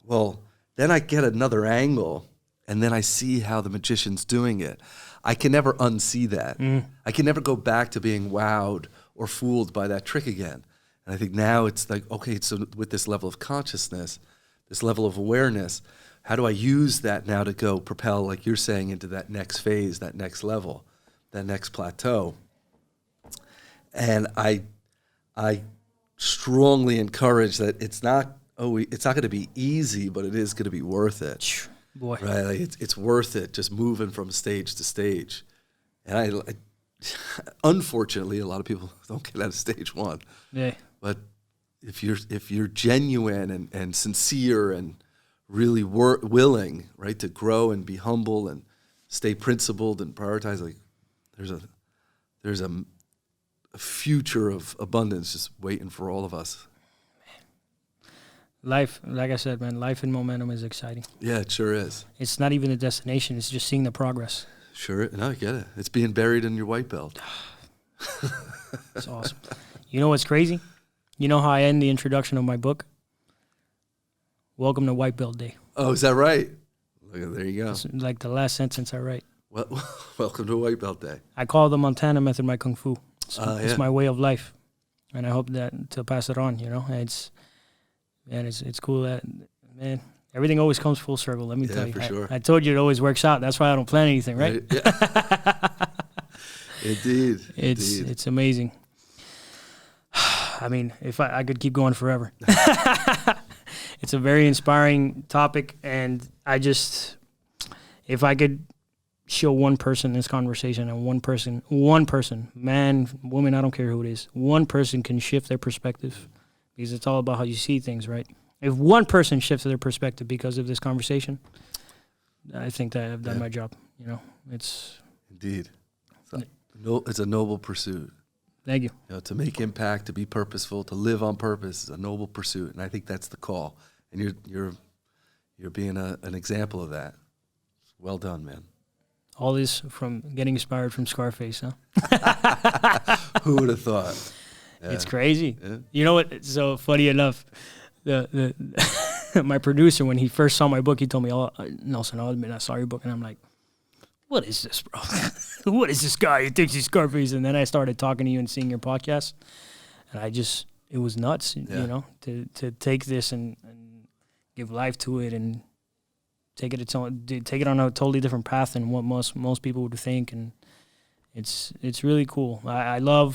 Well, then I get another angle, and then I see how the magician's doing it. I can never unsee that. I can never go back to being wowed or fooled by that trick again. And I think now it's like, okay, so with this level of consciousness, this level of awareness, how do I use that now to go propel, like you're saying, into that next phase, that next level, that next plateau? And I strongly encourage that it's not going to be easy, but it is going to be worth it. Boy, right? Like it's worth it, just moving from stage to stage. And I unfortunately, a lot of people don't get out of stage 1. Yeah. But if you're genuine and sincere and really willing, right, to grow and be humble and stay principled and prioritize, like there's a future of abundance just waiting for all of us. Life, like I said, man, life in momentum is exciting. Yeah, it sure is. It's not even a destination. It's just seeing the progress. Sure. No, I get it. It's being buried in your white belt. It's awesome. You know what's crazy? You know how I end the introduction of my book? Welcome to White Belt Day. Oh, is that right? Look, there you go. It's like the last sentence I write. Well, welcome to White Belt Day. I call the Montana method my kung fu. It's my way of life. And I hope that to pass it on, you know? It's cool that, man, everything always comes full circle, let me tell you. For sure. I told you it always works out. That's why I don't plan anything, right? Yeah. Indeed. It's amazing. I mean, if I could keep going forever. It's a very inspiring topic, and if I could show one person in this conversation, and one person, man, woman, I don't care who it is, one person can shift their perspective, because it's all about how you see things, right? If one person shifts their perspective because of this conversation, I think that I've done my job. You know, it's indeed. It's a noble pursuit. Thank you. You know, to make impact, to be purposeful, to live on purpose is a noble pursuit, and I think that's the call. And you're being an example of that. Well done, man. All this from getting inspired from Scarface, huh? Who would have thought? Yeah. It's crazy. Yeah. You know what? So funny enough, the my producer, when he first saw my book, he told me, "Oh, Nelson, I'll admit I saw your book," and I'm like, "What is this, bro? What is this guy who thinks he's Scarface?" And then I started talking to you and seeing your podcast, and it was nuts, you know, to take this and give life to it and take it on a totally different path than what most people would think, and it's really cool. I'm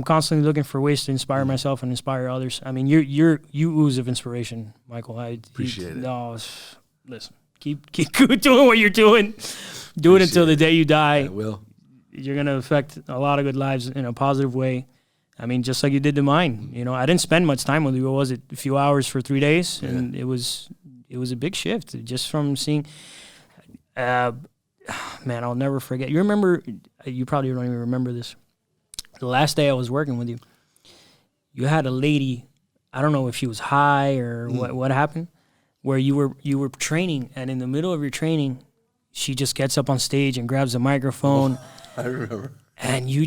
constantly looking for ways to inspire myself and inspire others. I mean, you ooze of inspiration, Michael. I appreciate it. No, listen, keep doing what you're doing. Do it until the day you die. I will. You're gonna affect a lot of good lives in a positive way. I mean, just like you did to mine. You know, I didn't spend much time with you. What was it? A few hours for 3 days, and it was a big shift just from seeing. Man, I'll never forget. You remember? You probably don't even remember this. The last day I was working with you, you had a lady, I don't know if she was high or what happened, where you were training, and in the middle of your training, she just gets up on stage and grabs the microphone. I remember. And you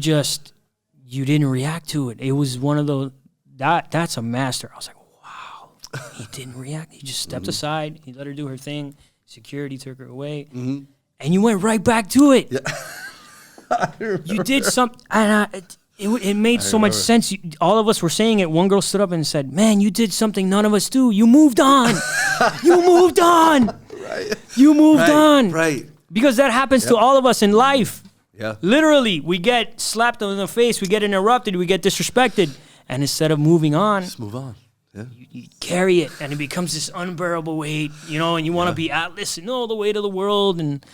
didn't react to it. It was one of those, that's a master. I was like, wow. He didn't react. He just stepped aside. He let her do her thing. Security took her away. And you went right back to it. Yeah. You did something, and It made so much sense. All of us were saying it. One girl stood up and said, "Man, you did something none of us do. You moved on. You moved on. Right. You moved on." Right. Because that happens to all of us in life. Yeah. Literally, we get slapped in the face, we get interrupted, we get disrespected. And instead of moving on, Just move on. Yeah. you carry it and it becomes this unbearable weight, and you want to be listen, the weight of the world. And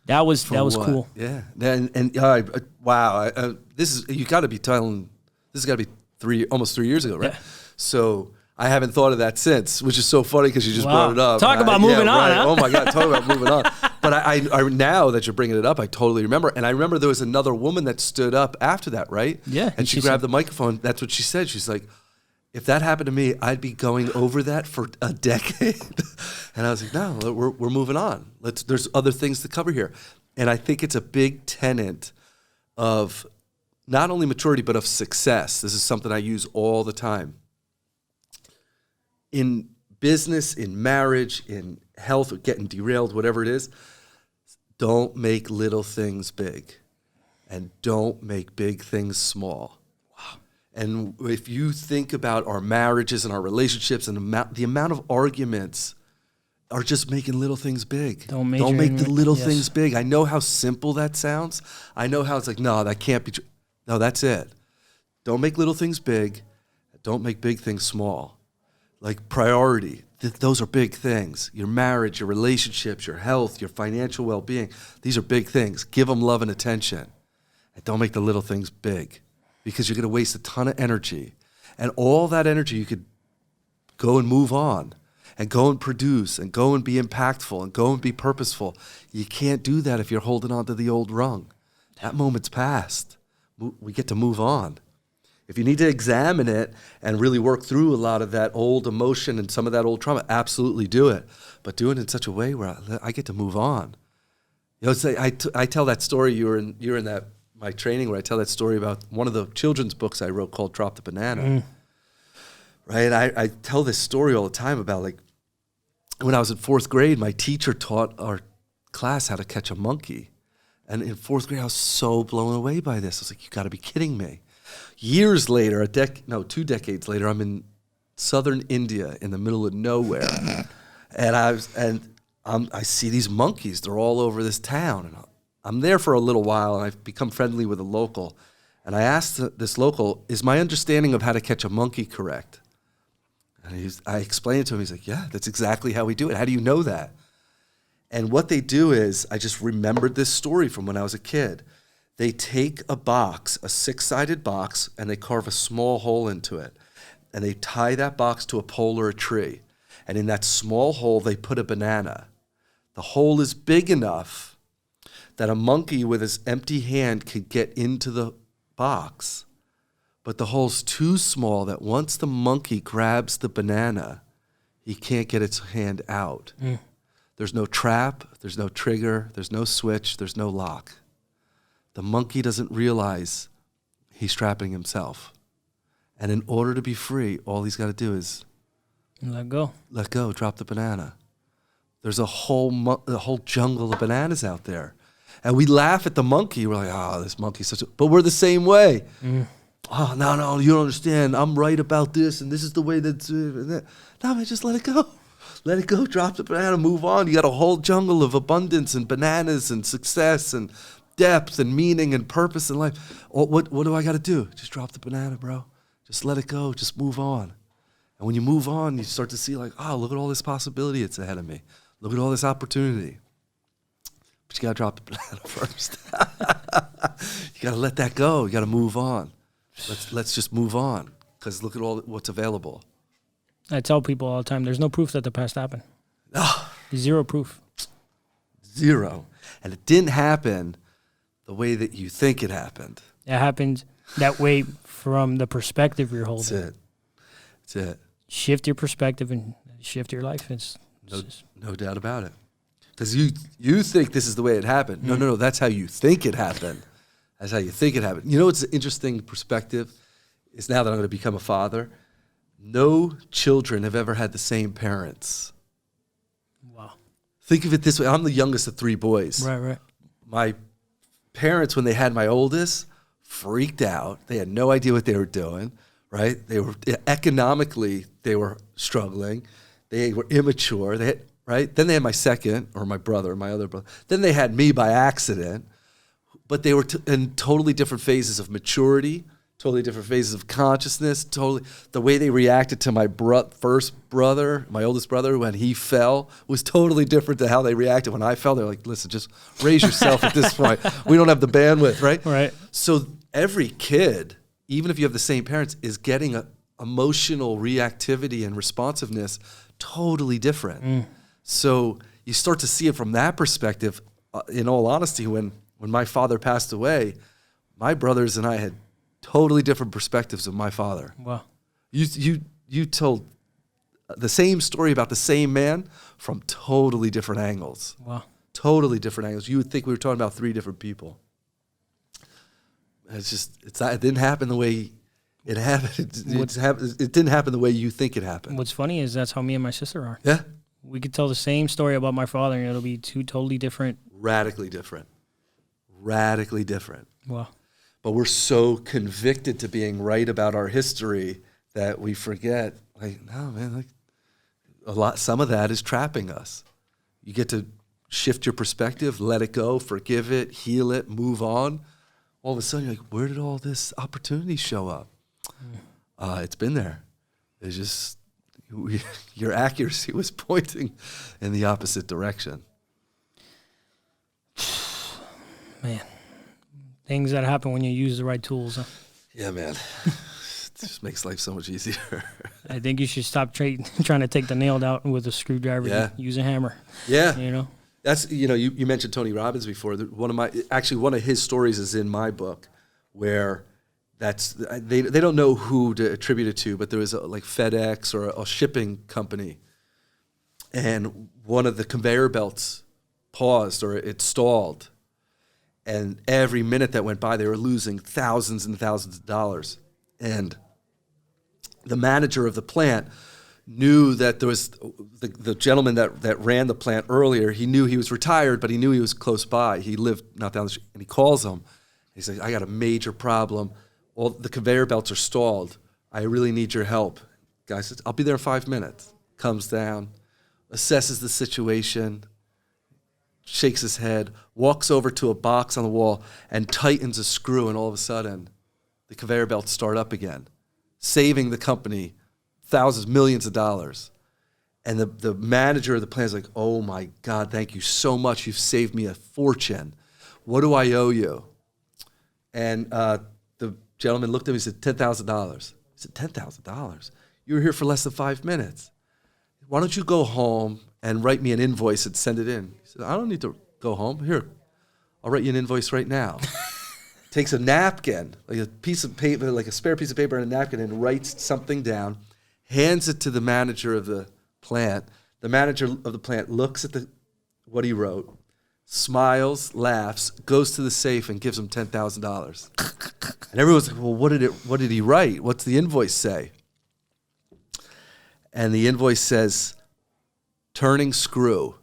that was cool. Yeah. And wow. You got to be telling, this has got to be almost 3 years ago, right? Yeah. So I haven't thought of that since, which is so funny because you just brought it up. Talk about moving on, huh? Oh my God, talk about moving on. But I now that you're bringing it up, I totally remember. And I remember there was another woman that stood up after that, right? Yeah. And she grabbed the microphone. That's what she said. She's like, if that happened to me, I'd be going over that for a decade. And I was like, no, we're moving on. There's other things to cover here. And I think it's a big tenet of not only maturity, but of success. This is something I use all the time. In business, in marriage, in health, or getting derailed, whatever it is, don't make little things big. And don't make big things small. Wow. And if you think about our marriages and our relationships and the amount of arguments are just making little things big. Don't make the little things big. I know how simple that sounds. I know how it's like, no, that can't be true. No, that's it. Don't make little things big. Don't make big things small. Like priority. Those are big things. Your marriage, your relationships, your health, your financial well-being. These are big things. Give them love and attention. And don't make the little things big because you're going to waste a ton of energy. And all that energy you could go and move on and go and produce and go and be impactful and go and be purposeful. You can't do that if you're holding on to the old rung. That moment's past. We get to move on. If you need to examine it and really work through a lot of that old emotion and some of that old trauma, absolutely do it. But do it in such a way where I get to move on. I tell that story. You're in that my training where I tell that story about one of the children's books I wrote called "Drop the Banana." Right? I tell this story all the time about like when I was in 4th grade, my teacher taught our class how to catch a monkey, and in 4th grade I was so blown away by this. I was like, "You got to be kidding me!" Years later, 2 decades later, I'm in southern India in the middle of nowhere, and I see these monkeys. They're all over this town, and I'm there for a little while, and I've become friendly with a local. And I asked this local, "Is my understanding of how to catch a monkey correct?" And I explained it to him. He's like, "Yeah, that's exactly how we do it. How do you know that?" And what they do is, I just remembered this story from when I was a kid. They take a box, a 6-sided box, and they carve a small hole into it. And they tie that box to a pole or a tree. And in that small hole, they put a banana. The hole is big enough that a monkey with his empty hand could get into the box. But the hole's too small that once the monkey grabs the banana, he can't get its hand out. There's no trap, there's no trigger, there's no switch, there's no lock. The monkey doesn't realize he's trapping himself. And in order to be free, all he's got to do is let go, drop the banana. There's a whole jungle of bananas out there. And we laugh at the monkey. We're like, "Oh, this monkey's such a..." But we're the same way. "Oh, no, you don't understand. I'm right about this, and this is the way that..." No, man, just let it go. Let it go. Drop the banana. Move on. You got a whole jungle of abundance and bananas and success and depth and meaning and purpose in life. What do I got to do? Just drop the banana, bro. Just let it go. Just move on. And when you move on, you start to see like, "Oh, look at all this possibility that's ahead of me. Look at all this opportunity." But you got to drop the banana first. You got to let that go. You got to move on. Let's just move on because look at all what's available. I tell people all the time, there's no proof that the past happened. Zero proof. Zero. And it didn't happen the way that you think it happened. It happened that way from the perspective you're holding. That's it. Shift your perspective and shift your life. No doubt about it. Because you think this is the way it happened. No, that's how you think it happened. That's how you think it happened. You know what's an interesting perspective is now that I'm going to become a father, no children have ever had the same parents. Wow. Think of it this way. I'm the youngest of 3 boys. Right. My parents, when they had my oldest, freaked out. They had no idea what they were doing, right? They were economically, they were struggling. They were immature. They had, right? Then they had my second, or my brother, my other brother. Then they had me by accident, but they were in totally different phases of maturity, totally different phases of consciousness, totally. The way they reacted to my first brother, my oldest brother, when he fell was totally different to how they reacted when I fell. They're like, listen, just raise yourself at this point. We don't have the bandwidth, right? Right. So every kid, even if you have the same parents, is getting a emotional reactivity and responsiveness totally different. So you start to see it from that perspective. In all honesty, when my father passed away, my brothers and I had totally different perspectives of my father. Wow. You told the same story about the same man from totally different angles. Wow. Totally different angles. You would think we were talking about three different people. It didn't happen the way it happened. It didn't happen the way you think it happened. What's funny is that's how me and my sister are. Yeah. We could tell the same story about my father, and it'll be two totally different. Radically different. Radically different. Wow. But we're so convicted to being right about our history that we forget, like, no, man, like some of that is trapping us. You get to shift your perspective, let it go, forgive it, heal it, move on. All of a sudden, you're like, where did all this opportunity show up? It's been there. It's just your accuracy was pointing in the opposite direction. Man, things that happen when you use the right tools. Huh? Yeah, man. It just makes life so much easier. I think you should stop trying to take the nail out with a screwdriver. Yeah. Use a hammer. Yeah. You know? That's, you mentioned Tony Robbins before. One of his stories is in my book, where they don't know who to attribute it to, but there was like FedEx or a shipping company, and one of the conveyor belts paused or it stalled, and every minute that went by, they were losing thousands and thousands of dollars. And the manager of the plant knew that there was the gentleman that ran the plant earlier. He knew he was retired, but he knew he was close by. He lived not down the street, and he calls him. He says, I got a major problem. All the conveyor belts are stalled. I really need your help. Guy says, I'll be there in 5 minutes. Comes down, assesses the situation, shakes his head, walks over to a box on the wall and tightens a screw, and all of a sudden, the conveyor belts start up again, saving the company thousands, millions of dollars. And the manager of the plant is like, oh my God, thank you so much. You've saved me a fortune. What do I owe you? And the gentleman looked at me and said, $10,000. He said, $10,000? You were here for less than 5 minutes. Why don't you go home and write me an invoice and send it in? He said, I don't need to go home. Here, I'll write you an invoice right now. Takes a napkin, like a piece of paper, like a spare piece of paper and a napkin, and writes something down, hands it to the manager of the plant. The manager of the plant looks at what he wrote, smiles, laughs, goes to the safe, and gives him $10,000. And everyone's like, well, what did he write? What's the invoice say? And the invoice says, turning screw,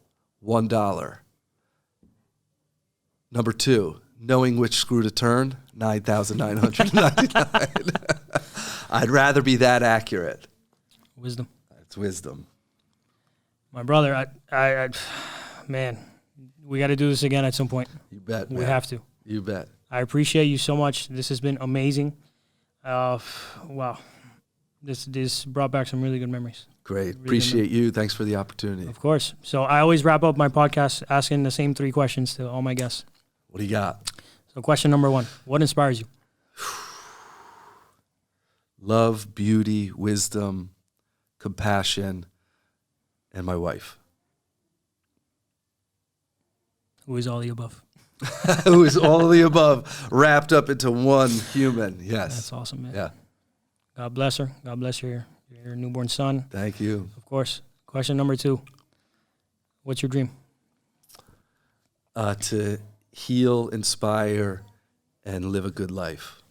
$1. Number 2, knowing which screw to turn, $9,999. I'd rather be that accurate. Wisdom. That's wisdom. My brother, I man, we got to do this again at some point. You bet, man. We have to. You bet. I appreciate you so much. This has been amazing. Wow. This brought back some really good memories. Great. Really Appreciate you. Thanks for the opportunity. Of course. So I always wrap up my podcast asking the same 3 questions to all my guests. What do you got? So question number 1, what inspires you? Love, beauty, wisdom, compassion, and my wife. Who is all the above? Who is all of the above wrapped up into one human. Yes. That's awesome, man. Yeah. God bless her. God bless your newborn son. Thank you. Of course. Question number 2. What's your dream? To heal, inspire, and live a good life.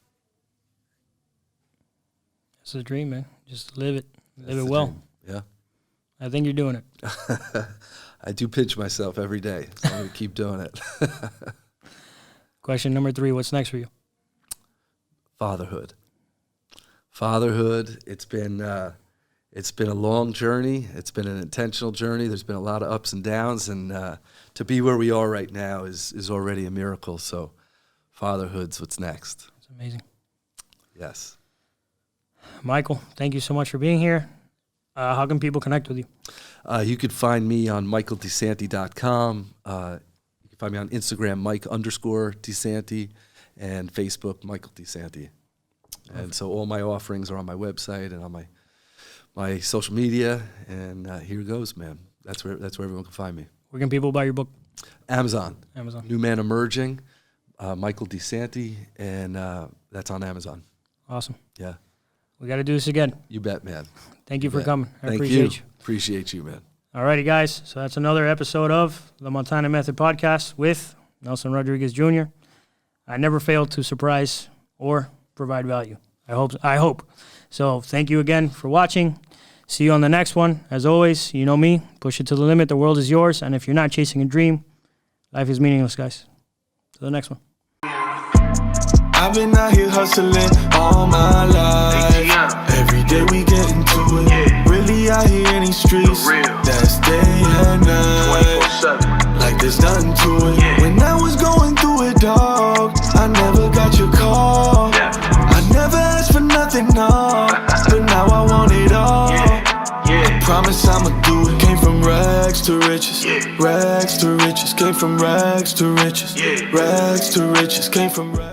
It's a dream, man. Just live it. Live That's it the well. dream. Yeah. I think you're doing it. I do pinch myself every day, so I'm going to keep doing it. Question number 3. What's next for you? Fatherhood. It's been a long journey. It's been an intentional journey. There's been a lot of ups and downs, and to be where we are right now is already a miracle. So fatherhood's what's next. It's amazing. Yes. Michael, thank you so much for being here. How can people connect with you? You could find me on michaeldesanti.com. You can find me on Instagram, Mike_DeSanti, and Facebook, Michael DeSanti. And so all my offerings are on my website and on my social media. And here goes, man. That's where everyone can find me. Where can people buy your book? Amazon. New Man Emerging, Michael DeSanti, and that's on Amazon. Awesome. Yeah. We got to do this again. You bet, man. Thank you for coming. I Thank appreciate you. Appreciate you, man. All righty, guys. So that's another episode of the Montana Method Podcast with Nelson Rodriguez Jr. I never fail to surprise or provide value. I hope. So thank you again for watching. See you on the next one. As always, you know me. Push it to the limit. The world is yours. And if you're not chasing a dream, life is meaningless, guys. To the next one. I've been out here hustling all my life. Every day we get into it. Really out here in these streets. That's day and night. Like there's nothing to it. When I was going through it, dog, I never got your call. I never asked for nothing, no. But now I want it all. I promise I'ma do it. Came from rags to riches. Rags to riches. Came from rags to riches. Rags to riches. Came from rags.